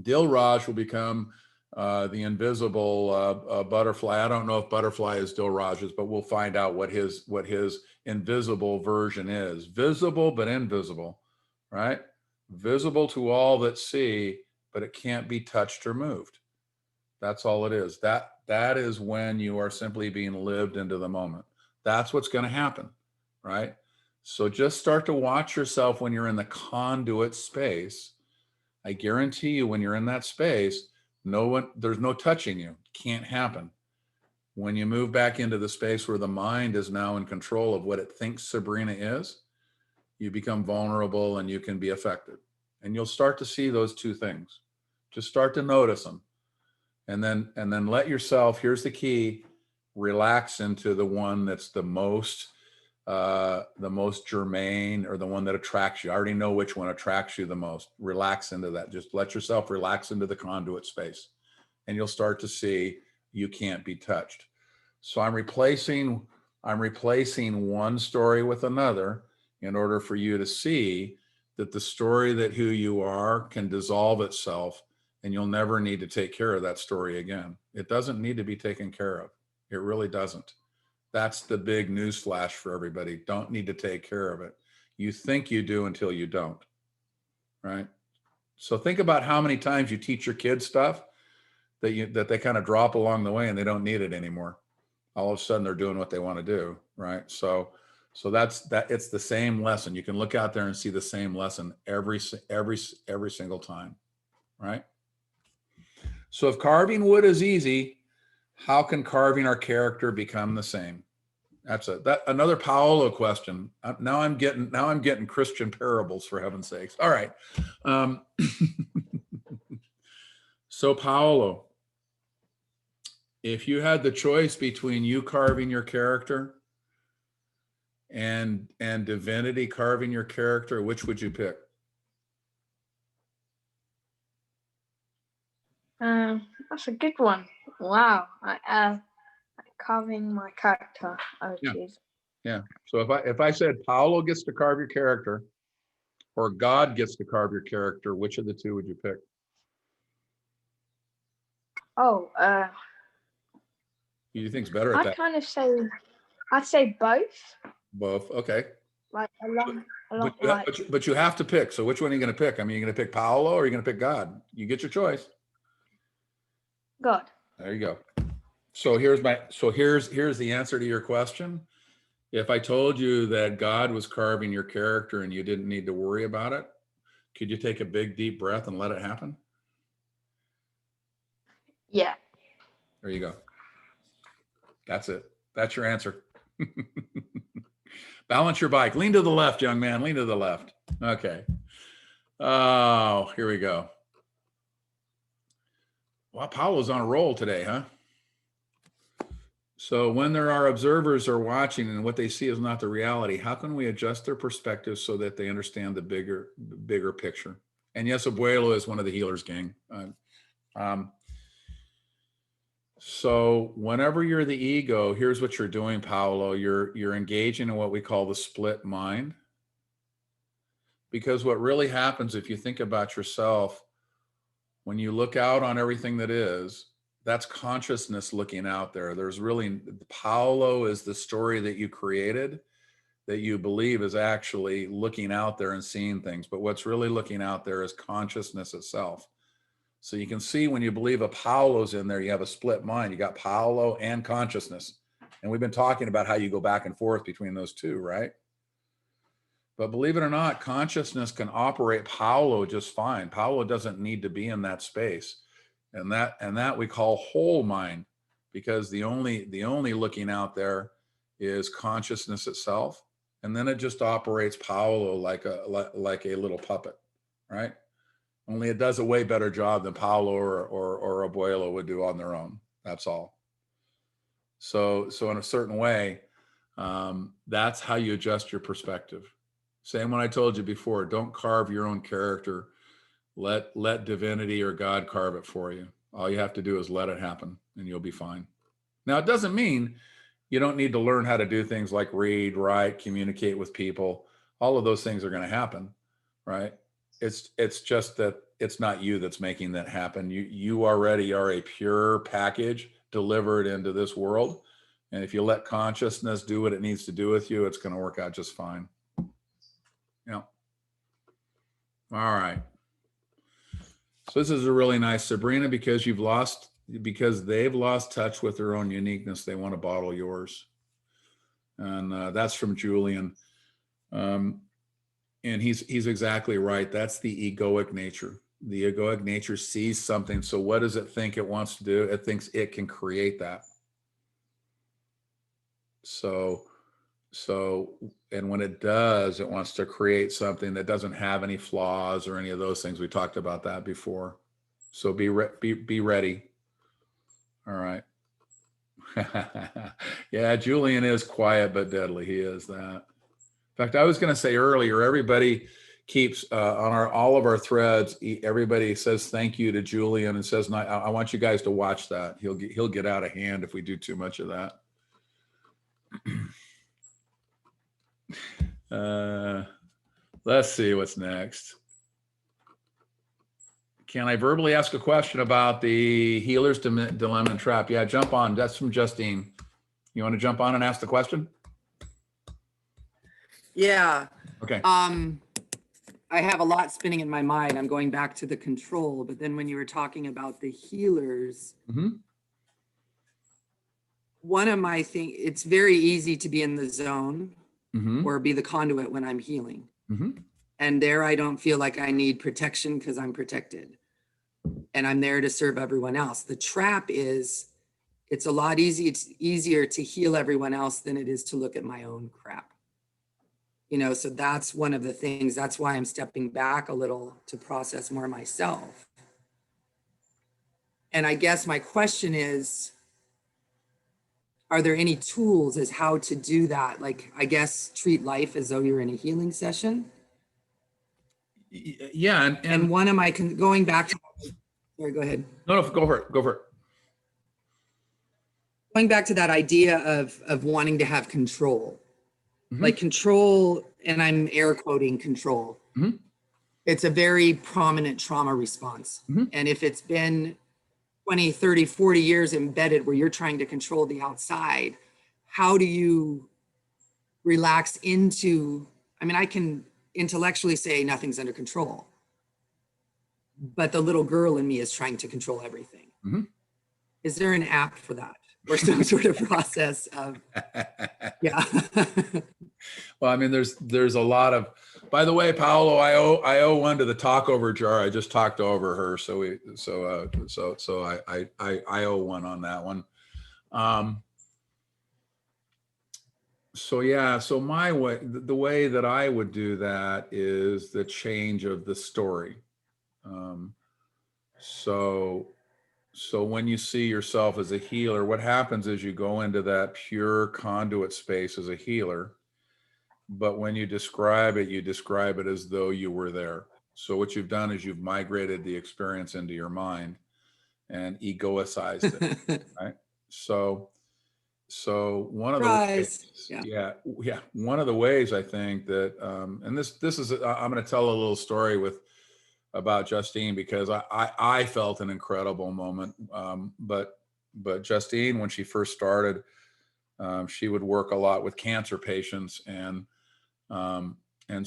Dilraj will become the invisible butterfly. I don't know if butterfly is Dilraj's, but we'll find out what his invisible version is. Visible, but invisible, right? Visible to all that see, but it can't be touched or moved. That's all it is. That is when you are simply being lived into the moment. That's what's going to happen, right? So just start to watch yourself when you're in the conduit space. I guarantee you, when you're in that space, there's no touching you. Can't happen. When you move back into the space where the mind is now in control of what it thinks Sabrina is, you become vulnerable and you can be affected. And you'll start to see those two things. Just start to notice them. And then let yourself, here's the key, relax into the one that's the most germane, or the one that attracts you. I already know which one attracts you the most. Relax into that. Just let yourself relax into the conduit space, and you'll start to see you can't be touched. So I'm replacing one story with another in order for you to see that the story that who you are can dissolve itself, and you'll never need to take care of that story again. It doesn't need to be taken care of. It really doesn't. That's the big news flash for everybody. Don't need to take care of it. You think you do until you don't, right? So think about how many times you teach your kids stuff that they kind of drop along the way and they don't need it anymore. All of a sudden they're doing what they want to do, right? So that's that. It's the same lesson. You can look out there and see the same lesson every single time, right? So if carving wood is easy, how can carving our character become the same? That's another Paolo question. Now I'm getting Christian parables, for heaven's sakes. All right. So Paolo, if you had the choice between you carving your character and divinity carving your character, which would you pick? That's a good one. Wow. Carving my character. Oh, Yeah. geez. Yeah. So if I said Paolo gets to carve your character, or God gets to carve your character, which of the two would you pick? Oh, Who do you think's better at that? I'd say both. Both. Okay. Like along But you have to pick. So which one are you going to pick? I mean, you're going to pick Paolo, or are you going to pick God? You get your choice. God. There you go. So here's the answer to your question. If I told you that God was carving your character and you didn't need to worry about it, could you take a big deep breath and let it happen? Yeah. There you go. That's it. That's your answer. Balance your bike. Lean to the left, young man. Lean to the left. Okay. Oh, here we go. Wow, Paolo's on a roll today, huh? So when there are observers are watching and what they see is not the reality, how can we adjust their perspective so that they understand the bigger picture? And yes, Abuelo is one of the healers, gang. So whenever you're the ego, here's what you're doing, Paolo. You're engaging in what we call the split mind. Because what really happens, if you think about yourself, when you look out on everything that is, that's consciousness looking out there. There's really, Paolo is the story that you created, that you believe is actually looking out there and seeing things. But what's really looking out there is consciousness itself. So you can see when you believe a Paolo's in there, you have a split mind. You got Paolo and consciousness. And we've been talking about how you go back and forth between those two, right? But believe it or not, consciousness can operate Paolo just fine. Paolo doesn't need to be in that space. And that we call whole mind, because the only looking out there is consciousness itself. And then it just operates Paolo like a little puppet, right? Only it does a way better job than Paolo or Abuelo would do on their own. That's all. So in a certain way, That's how you adjust your perspective. Same when I told you before, don't carve your own character. Let divinity or God carve it for you. All you have to do is let it happen and you'll be fine. Now, it doesn't mean you don't need to learn how to do things like read, write, communicate with people. All of those things are going to happen, right? It's just that it's not you that's making that happen. You already are a pure package delivered into this world. And if you let consciousness do what it needs to do with you, it's going to work out just fine. Yeah. All right. So this is a really nice, Sabrina, because they've lost touch with their own uniqueness. They want to bottle yours. And that's from Julian. And he's exactly right. That's the egoic nature. The egoic nature sees something. So what does it think it wants to do? It thinks it can create that. So, and when it does, it wants to create something that doesn't have any flaws or any of those things. We talked about that before. So be ready. All right. Yeah, Julian is quiet but deadly. He is that. In fact, I was going to say earlier, everybody keeps on all of our threads. Everybody says thank you to Julian and says, I want you guys to watch that. He'll get out of hand if we do too much of that. Let's see what's next. Can I verbally ask a question about the healer's dilemma and trap? Yeah, jump on. That's from Justine. You want to jump on and ask the question? Yeah. Okay. I have a lot spinning in my mind. I'm going back to the control, but then when you were talking about the healers, one of my things, it's very easy to be in the zone or be the conduit when I'm healing. And there I don't feel like I need protection because I'm protected. And I'm there to serve everyone else. The trap is it's a lot easier to heal everyone else than it is to look at my own crap. You know, so that's one of the things. That's why I'm stepping back a little to process more myself. And I guess my question is, are there any tools as how to do that? Like, I guess, treat life as though you're in a healing session. Yeah. And one of my, going back to, sorry, go ahead. No, go for it. Go for it. Going back to that idea of wanting to have control. Like control, and I'm air quoting control. It's a very prominent trauma response. And if it's been 20, 30, 40 years embedded where you're trying to control the outside, how do you relax into, I mean, I can intellectually say nothing's under control, but the little girl in me is trying to control everything. Is there an app for that? Or some sort of process of, yeah. Well, I mean, there's a lot of, by the way, Paolo, I owe one to the talkover jar. I just talked over her. So I owe one on that one. So yeah, so my way, the way that I would do that is the change of the story. So when you see yourself as a healer, what happens is you go into that pure conduit space as a healer. But when you describe it as though you were there. So what you've done is you've migrated the experience into your mind and egoicized it, right? So one of the ways, one of the ways I think that, and this is, I'm going to tell a little story about Justine because I felt an incredible moment. But Justine, when she first started, she would work a lot with cancer patients, and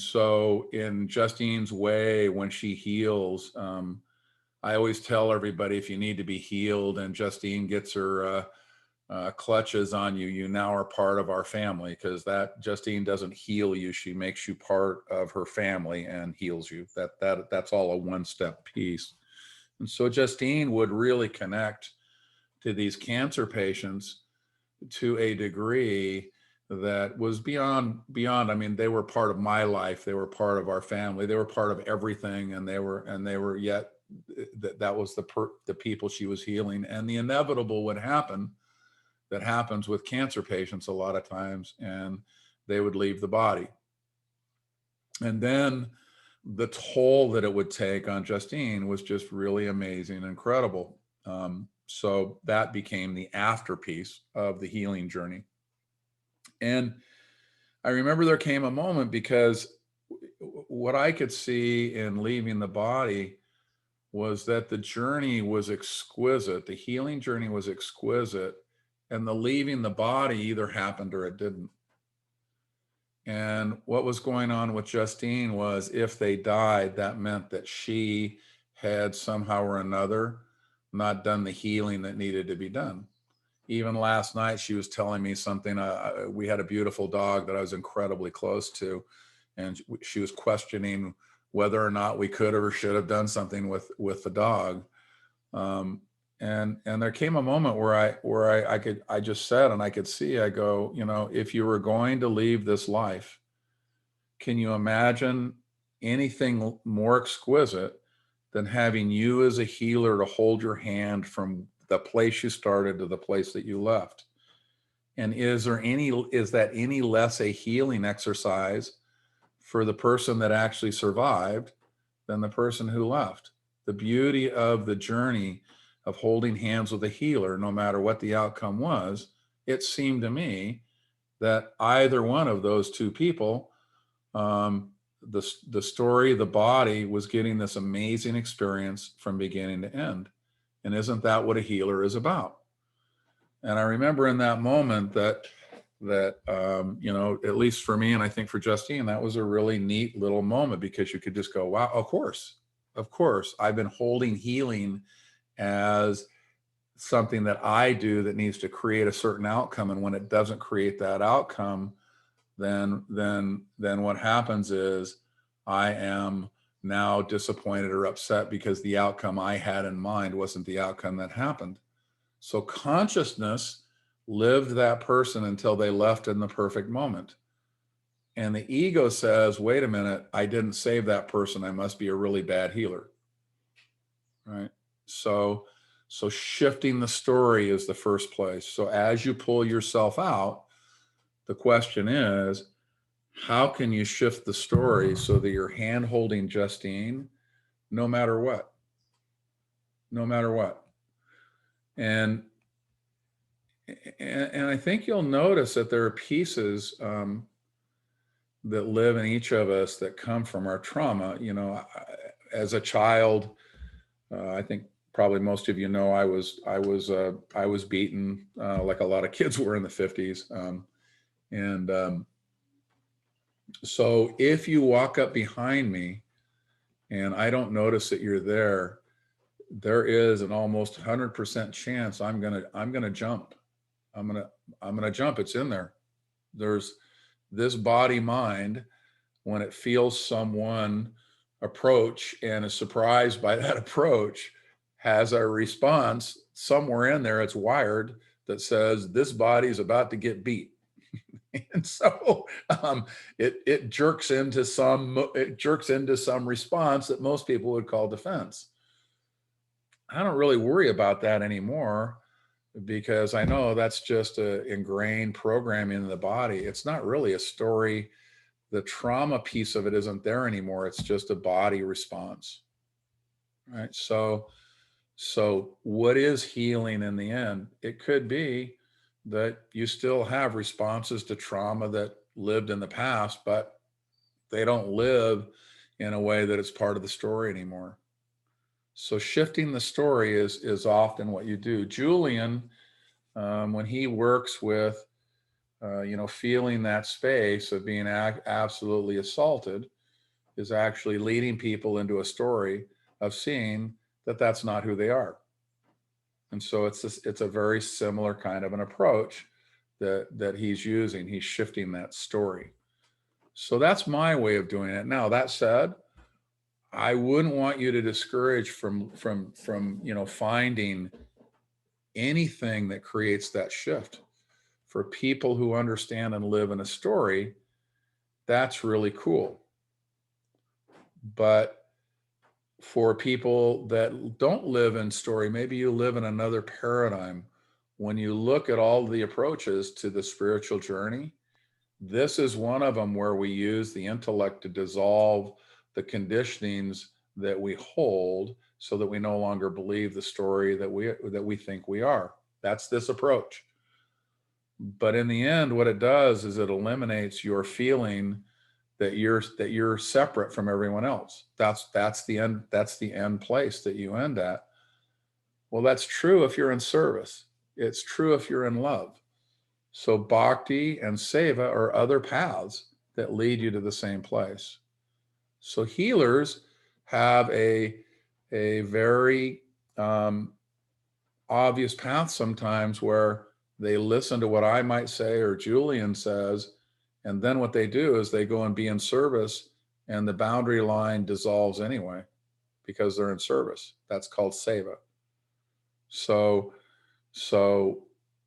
so in Justine's way, when she heals, I always tell everybody, if you need to be healed and Justine gets her clutches on you, you now are part of our family, because that Justine doesn't heal you. She makes you part of her family and heals you. That's all a one-step piece. And so Justine would really connect to these cancer patients to a degree that was beyond. I mean, they were part of my life. They were part of our family. They were part of everything. And they were yet that was the people she was healing. And the inevitable would happen that happens with cancer patients a lot of times, and they would leave the body. And then the toll that it would take on Justine was just really amazing and incredible. So that became the afterpiece of the healing journey. And I remember there came a moment, because what I could see in leaving the body was that the journey was exquisite. The healing journey was exquisite. And the leaving the body either happened or it didn't. And what was going on with Justine was, if they died, that meant that she had somehow or another not done the healing that needed to be done. Even last night, she was telling me something. We had a beautiful dog that I was incredibly close to, and she was questioning whether or not we could or should have done something with the dog. And there came a moment where I just said, and I could see, I go, if you were going to leave this life, can you imagine anything more exquisite than having you as a healer to hold your hand from the place you started to the place that you left? And is that any less a healing exercise for the person that actually survived than the person who left? The beauty of the journey of holding hands with a healer, no matter what the outcome was, it seemed to me that either one of those two people, the story, the body was getting this amazing experience from beginning to end. And isn't that what a healer is about? And I remember in that moment that at least for me, and I think for Justine, that was a really neat little moment, because you could just go, wow, of course, I've been holding healing as something that I do that needs to create a certain outcome. And when it doesn't create that outcome, then what happens is I am now disappointed or upset because the outcome I had in mind wasn't the outcome that happened. So consciousness lived that person until they left in the perfect moment. And the ego says, wait a minute, I didn't save that person. I must be a really bad healer. Right? So shifting the story is the first place. So as you pull yourself out, the question is, how can you shift the story so that you're hand holding Justine no matter what? And I think you'll notice that there are pieces that live in each of us that come from our trauma. As a child, I think probably most of I was beaten like a lot of kids were in the 50s. So if you walk up behind me and I don't notice that you're there, there is an almost 100% chance I'm gonna jump. I'm gonna jump. It's in there. There's this body mind, when it feels someone approach and is surprised by that approach, has a response somewhere in there. It's wired that says this body is about to get beat. And so it jerks into some response that most people would call defense. I don't really worry about that anymore, because I know that's just a ingrained programming in the body. It's not really a story. The trauma piece of it isn't there anymore. It's just a body response. Right? So what is healing in the end? It could be that you still have responses to trauma that lived in the past, but they don't live in a way that it's part of the story anymore. So shifting the story is often what you do. Julian, when he works with, feeling that space of being absolutely assaulted, is actually leading people into a story of seeing that that's not who they are. And so it's a very similar kind of an approach that he's using. He's shifting that story. So that's my way of doing it. Now, that said, I wouldn't want you to discourage from finding anything that creates that shift. For people who understand and live in a story, that's really cool. But for people that don't live in story, maybe you live in another paradigm when you look at all the approaches to the spiritual journey, this is one of them where we use the intellect to dissolve the conditionings that we hold so that we no longer believe the story that we think we are. That's this approach. But in the end, what it does is it eliminates your feeling that you're separate from everyone else. That's the end place that you end at. Well, that's true if you're in service. It's true if you're in love. So bhakti and seva are other paths that lead you to the same place. So healers have a very obvious path sometimes where they listen to what I might say or Julian says, and then what they do is they go and be in service, and the boundary line dissolves anyway because they're in service. That's called seva. So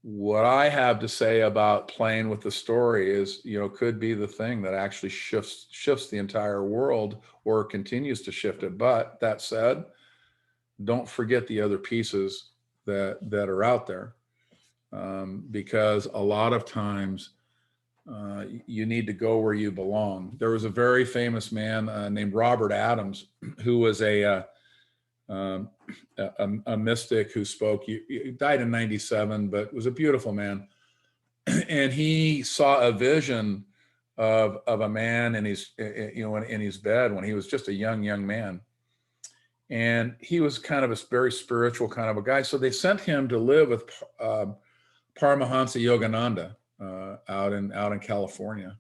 what I have to say about playing with the story is, could be the thing that actually shifts the entire world or continues to shift it. But that said, don't forget the other pieces that are out there, because a lot of times you need to go where you belong. There was a very famous man named Robert Adams, who was a mystic who spoke. He died in 97, but was a beautiful man. And he saw a vision of a man in his bed when he was just a young man. And he was kind of a very spiritual kind of a guy. So they sent him to live with Paramahansa Yogananda out in California.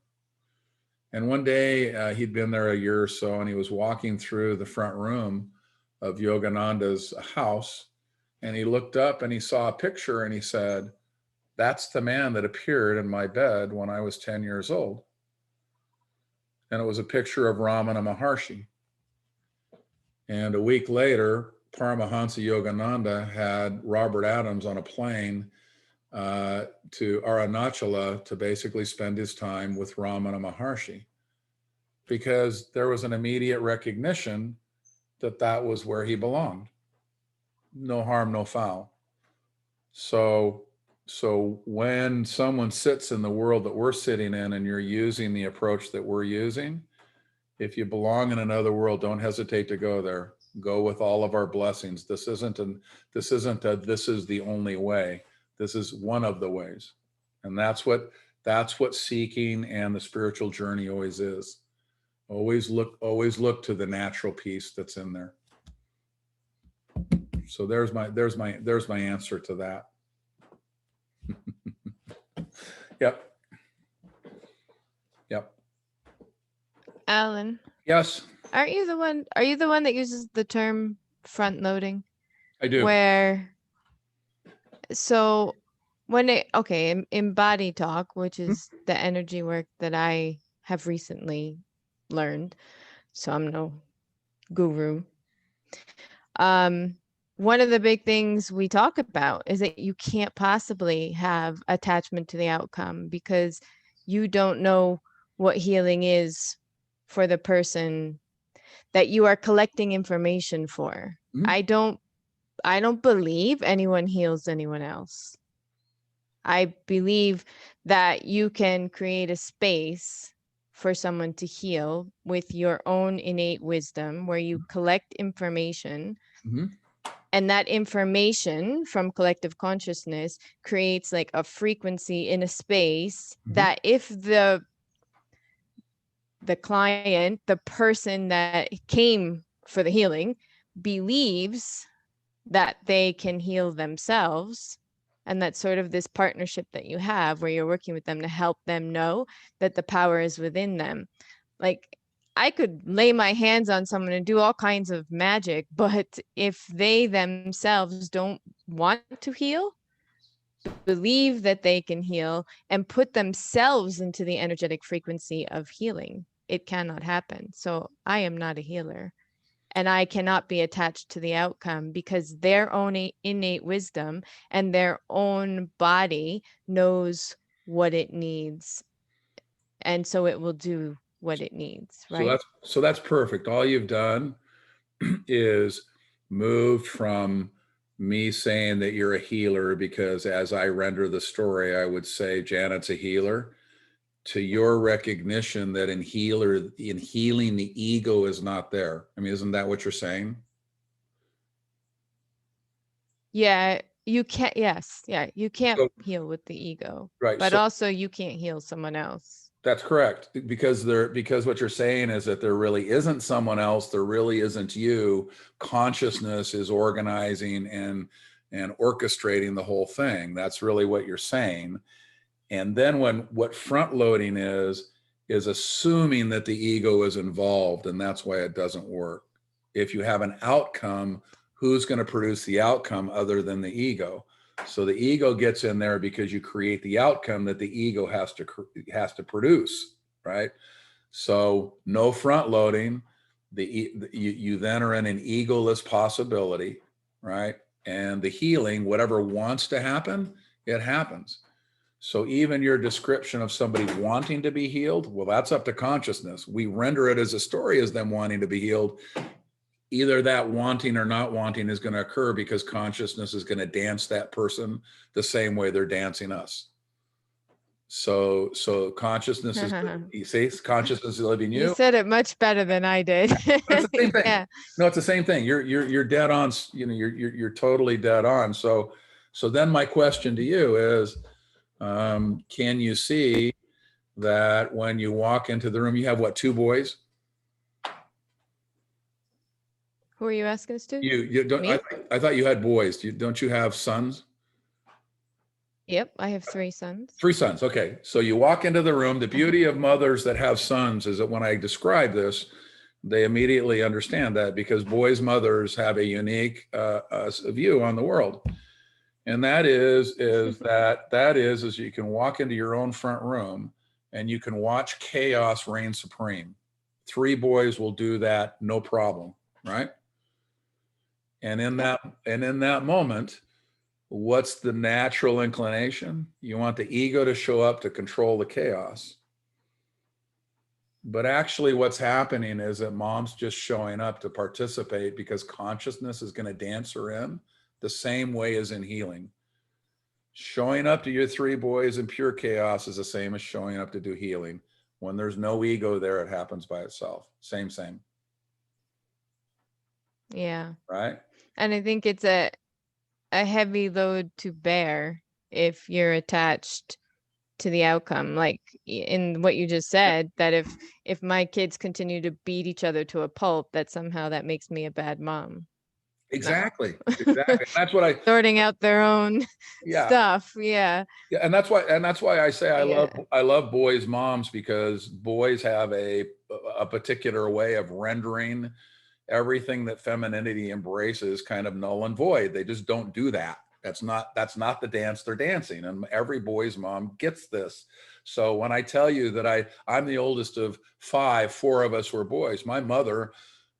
And one day he'd been there a year or so, and he was walking through the front room of Yogananda's house, and he looked up and he saw a picture, and he said, "That's the man that appeared in my bed when I was 10 years old." And it was a picture of Ramana Maharshi. And a week later, Paramahansa Yogananda had Robert Adams on a plane to Arunachala to basically spend his time with Ramana Maharshi, because there was an immediate recognition that was where he belonged. No harm, no foul. So when someone sits in the world that we're sitting in and you're using the approach that we're using, if you belong in another world, don't hesitate to go there. Go with all of our blessings. This isn't this is the only way. This is one of the ways. And that's what seeking and the spiritual journey always is. Always look to the natural piece that's in there. So there's my answer to that. Yep. Alan. Yes. Are you the one that uses the term front loading? I do. In body talk, which is the energy work that I have recently learned, so I'm no guru. One of the big things we talk about is that you can't possibly have attachment to the outcome, because you don't know what healing is for the person that you are collecting information for. Mm-hmm. I don't believe anyone heals anyone else. I believe that you can create a space for someone to heal with your own innate wisdom, where you collect information. Mm-hmm. And that information from collective consciousness creates like a frequency in a space that if the client, the person that came for the healing, believes that they can heal themselves, and that's sort of this partnership that you have where you're working with them to help them know that the power is within them. Like, I could lay my hands on someone and do all kinds of magic, but if they themselves don't want to heal, believe that they can heal, and put themselves into the energetic frequency of healing, it cannot happen. So I am not a healer, and I cannot be attached to the outcome, because their own innate wisdom and their own body knows what it needs. And so it will do what it needs, right? So that's perfect. All you've done is moved from me saying that you're a healer, because as I render the story, I would say Janet's a healer, to your recognition that in healing, the ego is not there. I mean, isn't that what you're saying? Yeah, you can't, yes, yeah, you can't So, heal with the ego, right. but So also you can't heal someone else. that's correct, because what you're saying is that there really isn't someone else, there really isn't you. Consciousness is organizing and orchestrating the whole thing. That's really what you're saying. And then what front loading is assuming that the ego is involved, and that's why it doesn't work. If you have an outcome, who's going to produce the outcome other than the ego? So the ego gets in there because you create the outcome that the ego has to produce, right? So no front loading. You then are in an egoless possibility, right? And the healing, whatever wants to happen, it happens. So even your description of somebody wanting to be healed, well, that's up to consciousness. We render it as a story as them wanting to be healed. Either that wanting or not wanting is going to occur because consciousness is going to dance that person the same way they're dancing us. So consciousness is, you see, consciousness is living you. You said it much better than I did. It's the same thing. Yeah. No, it's the same thing. You're dead on. You know, you're totally dead on. So then my question to you is, can you see that when you walk into the room, you have what, 2 boys? Who are you asking us to? You don't. Me? I thought you had boys. Don't you have sons? Yep, I have 3 sons. 3 sons. Okay. So you walk into the room. The beauty of mothers that have sons is that when I describe this, they immediately understand that, because boys' mothers have a unique view on the world. And that is you can walk into your own front room and you can watch chaos reign supreme. 3 boys will do that, no problem, right? And in that moment, what's the natural inclination? You want the ego to show up to control the chaos. But actually what's happening is that mom's just showing up to participate because consciousness is going to dance her in the same way as in healing. Showing up to your 3 boys in pure chaos is the same as showing up to do healing. When there's no ego there, it happens by itself. Same. Yeah. Right? And I think it's a heavy load to bear if you're attached to the outcome, like in what you just said, that if my kids continue to beat each other to a pulp, that somehow that makes me a bad mom. Exactly. Exactly. That's what I sorting out their own stuff. Yeah. And that's why I say I love boys' moms, because boys have a particular way of rendering everything that femininity embraces kind of null and void. They just don't do that. That's not the dance they're dancing. And every boy's mom gets this. So when I tell you that I'm the oldest of 5, 4 of us were boys, my mother,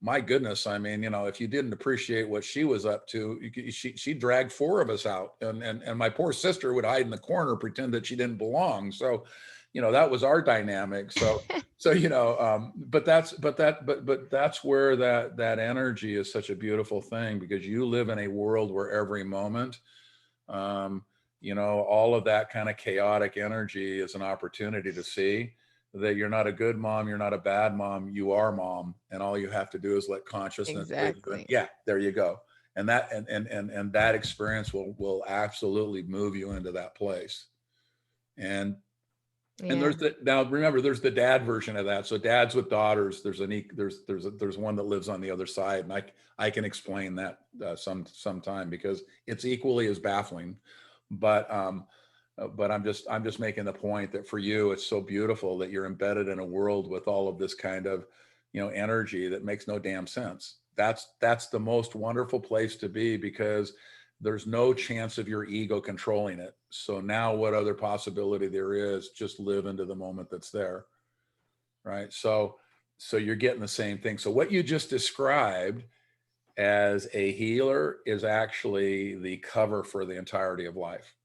my goodness, I mean, you know, if you didn't appreciate what she was up to, she dragged 4 of us out, and my poor sister would hide in the corner, pretend that she didn't belong. So, you know, that was our dynamic. So you know, but that's where that energy is such a beautiful thing, because you live in a world where every moment, you know, all of that kind of chaotic energy is an opportunity to see that you're not a good mom, you're not a bad mom, you are mom, and all you have to do is let consciousness. Exactly. Yeah, there you go. And that and that experience will absolutely move you into that place. And there's now remember, there's the dad version of that. So dads with daughters, there's one that lives on the other side, and I can explain that sometime, because it's equally as baffling. But I'm just making the point that for you, it's so beautiful that you're embedded in a world with all of this kind of, you know, energy that makes no damn sense. That's the most wonderful place to be, because there's no chance of your ego controlling it. So now what other possibility there is, just live into the moment that's there. Right. So you're getting the same thing. So what you just described as a healer is actually the cover for the entirety of life.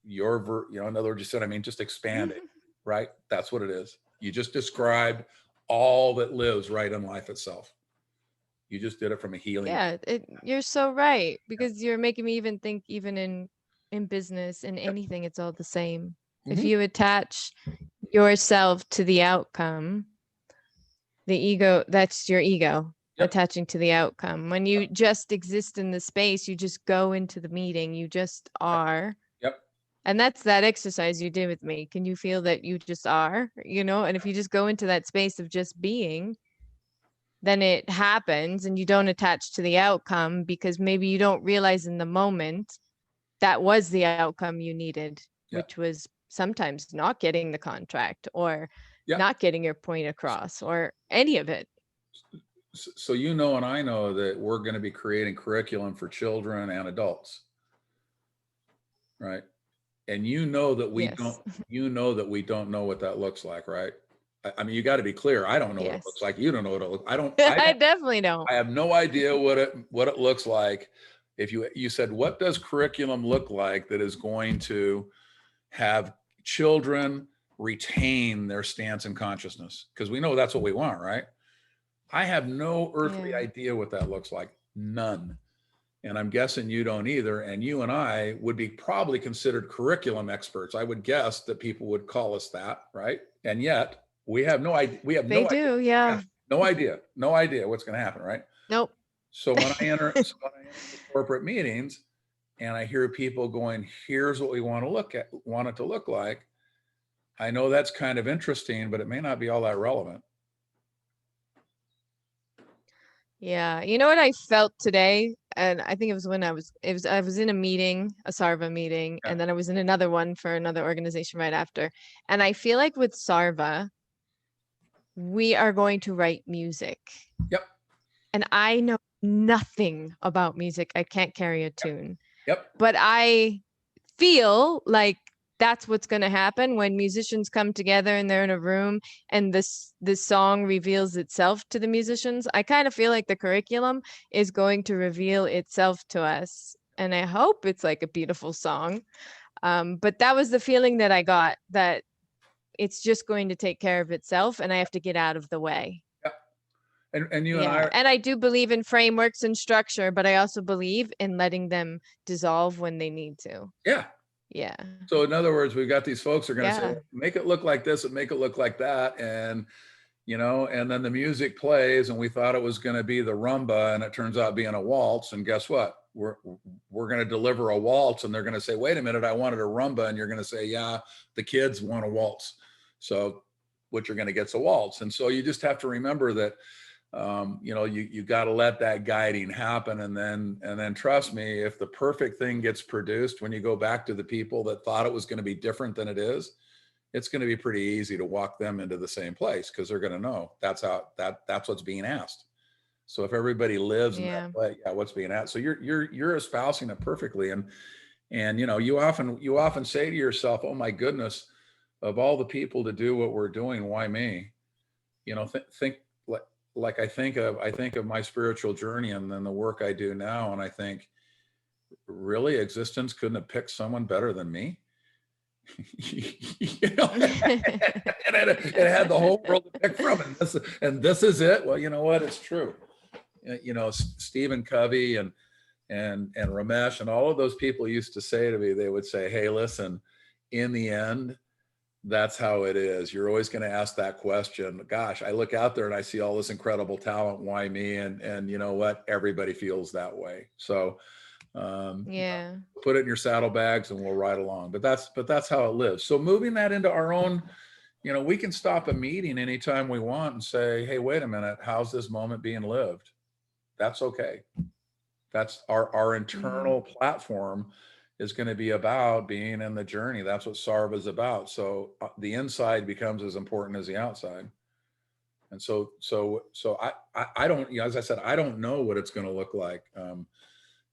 You know, in other words, you said, I mean, just expand it, right? That's what it is. You just described all that lives right in life itself. You just did it from a healing. Yeah, you're so right, because you're making me even think, even in business, in anything, it's all the same. If you attach yourself to the outcome, the ego, that's your ego attaching to the outcome. When you just exist in the space, you just go into the meeting, you just are. And that's that exercise you did with me. Can you feel that you just are, you know? And if you just go into that space of just being, then it happens, and you don't attach to the outcome, because maybe you don't realize in the moment that was the outcome you needed, which was sometimes not getting the contract, or not getting your point across, or any of it. So you know, and I know that we're going to be creating curriculum for children and adults, right? And you know that we don't know what that looks like, right? I mean, you got to be clear. I don't know what it looks like. You don't know what it looks. I definitely don't. I have no idea what it looks like. If you said, what does curriculum look like that is going to have children retain their stance and consciousness? Because we know that's what we want, right? I have no earthly idea what that looks like. None. And I'm guessing you don't either. And you and I would be probably considered curriculum experts. I would guess that people would call us that, right? And yet we have no idea. They do, yeah. No idea what's going to happen, right? Nope. So when I enter the corporate meetings and I hear people going, here's what we want it to look like, I know that's kind of interesting, but it may not be all that relevant. Yeah, you know what I felt today, and I think it was when I was in a meeting, a Sarva meeting, and then I was in another one for another organization right after. And I feel like with Sarva, we are going to write music. Yep. And I know nothing about music. I can't carry a tune. Yep. But I feel like that's what's going to happen when musicians come together and they're in a room and this song reveals itself to the musicians. I kind of feel like the curriculum is going to reveal itself to us. And I hope it's like a beautiful song. But that was the feeling that I got, that it's just going to take care of itself and I have to get out of the way. Yeah. And you and I and I do believe in frameworks and structure, but I also believe in letting them dissolve when they need to. Yeah. Yeah. So in other words, we've got these folks who are going to say, make it look like this and make it look like that. And, you know, and then the music plays and we thought it was going to be the rumba and it turns out being a waltz. And guess what? We're going to deliver a waltz and they're going to say, wait a minute, I wanted a rumba. And you're going to say, yeah, the kids want a waltz. So what you're going to get is a waltz. And so you just have to remember that, you know, you got to let that guiding happen. And then trust me, if the perfect thing gets produced, when you go back to the people that thought it was going to be different than it is, it's going to be pretty easy to walk them into the same place because they're going to know that's what's being asked. So if everybody lives in that way, what's being asked. So you're espousing it perfectly. And, you know, you often say to yourself, oh my goodness, of all the people to do what we're doing, why me? You know, think like I think of my spiritual journey and then the work I do now. And I think, really, existence couldn't have picked someone better than me. You know, it had the whole world to pick from, and this is it. Well, you know what? It's true. You know, Stephen Covey and Ramesh and all of those people used to say to me, they would say, hey, listen, in the end, that's how it is. You're always going to ask that question. Gosh, I look out there and I see all this incredible talent. Why me? And you know what? Everybody feels that way. So put it in your saddlebags and we'll ride along. But that's how it lives. So moving that into our own, you know, we can stop a meeting anytime we want and say, hey, wait a minute, how's this moment being lived? That's okay. That's our internal platform is going to be about being in the journey. That's what Sarva is about. So the inside becomes as important as the outside. And so I don't, you know, as I said, I don't know what it's going to look like.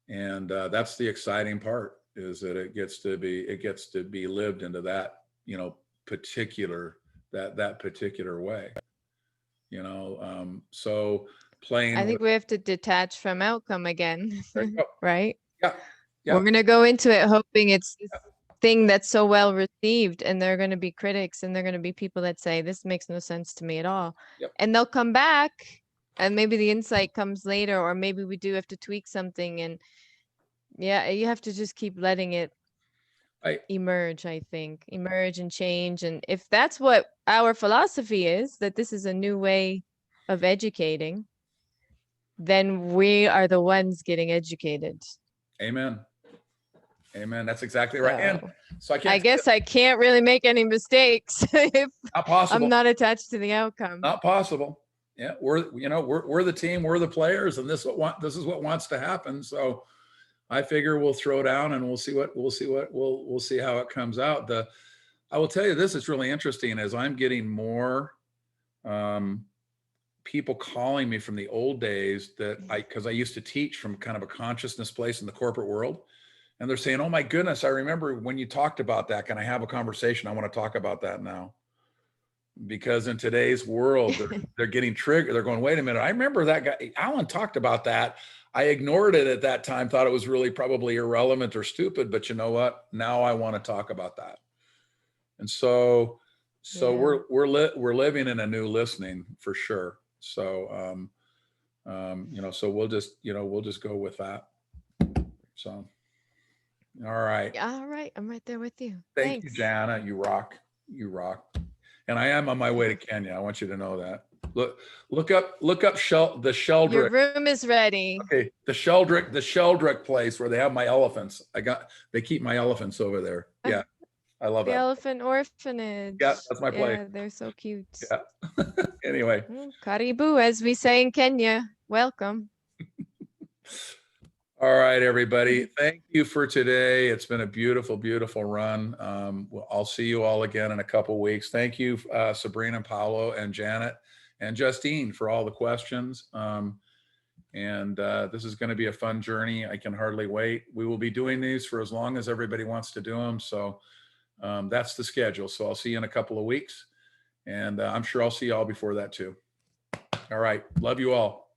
And that's the exciting part, is that it gets to be lived into that, you know, that particular way, you know. So playing. I think we have to detach from outcome again, right? Yeah. We're going to go into it hoping it's this thing that's so well received, and there are going to be critics and there are going to be people that say, this makes no sense to me at all. And they'll come back and maybe the insight comes later, or maybe we do have to tweak something. And yeah, you have to just keep letting it emerge, I think, emerge and change. And if that's what our philosophy is, that this is a new way of educating, then we are the ones getting educated. Amen. Amen. That's exactly right. And so I guess I can't really make any mistakes if not possible. I'm not attached to the outcome. Not possible. Yeah, we're the team, we're the players, and this is what wants to happen. So I figure we'll throw down and we'll see how it comes out. I will tell you this, it's really interesting as I'm getting more people calling me from the old days because I used to teach from kind of a consciousness place in the corporate world. And they're saying, oh my goodness, I remember when you talked about that. Can I have a conversation? I want to talk about that now. Because in today's world, they're getting triggered. They're going, wait a minute. I remember that guy, Alan talked about that. I ignored it at that time, thought it was really probably irrelevant or stupid, but you know what? Now I want to talk about that. And so we're living in a new listening for sure. So, so we'll just go with that. So, all right. All right. I'm right there with you. Thank you, Jana. You rock. And I am on my way to Kenya. I want you to know that. Look up the Sheldrick. Your room is ready. Okay, the Sheldrick place where they have my elephants. They keep my elephants over there. Yeah, I love the that. Elephant Orphanage. Yeah, that's my place. Yeah, they're so cute. Yeah. Anyway. Karibu, as we say in Kenya. Welcome. All right, everybody. Thank you for today. It's been a beautiful, beautiful run. I'll see you all again in a couple of weeks. Thank you, Sabrina, Paolo, and Janet, and Justine for all the questions. This is going to be a fun journey. I can hardly wait. We will be doing these for as long as everybody wants to do them. So that's the schedule. So I'll see you in a couple of weeks. And I'm sure I'll see you all before that too. All right. Love you all.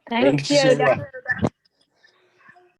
Thank you.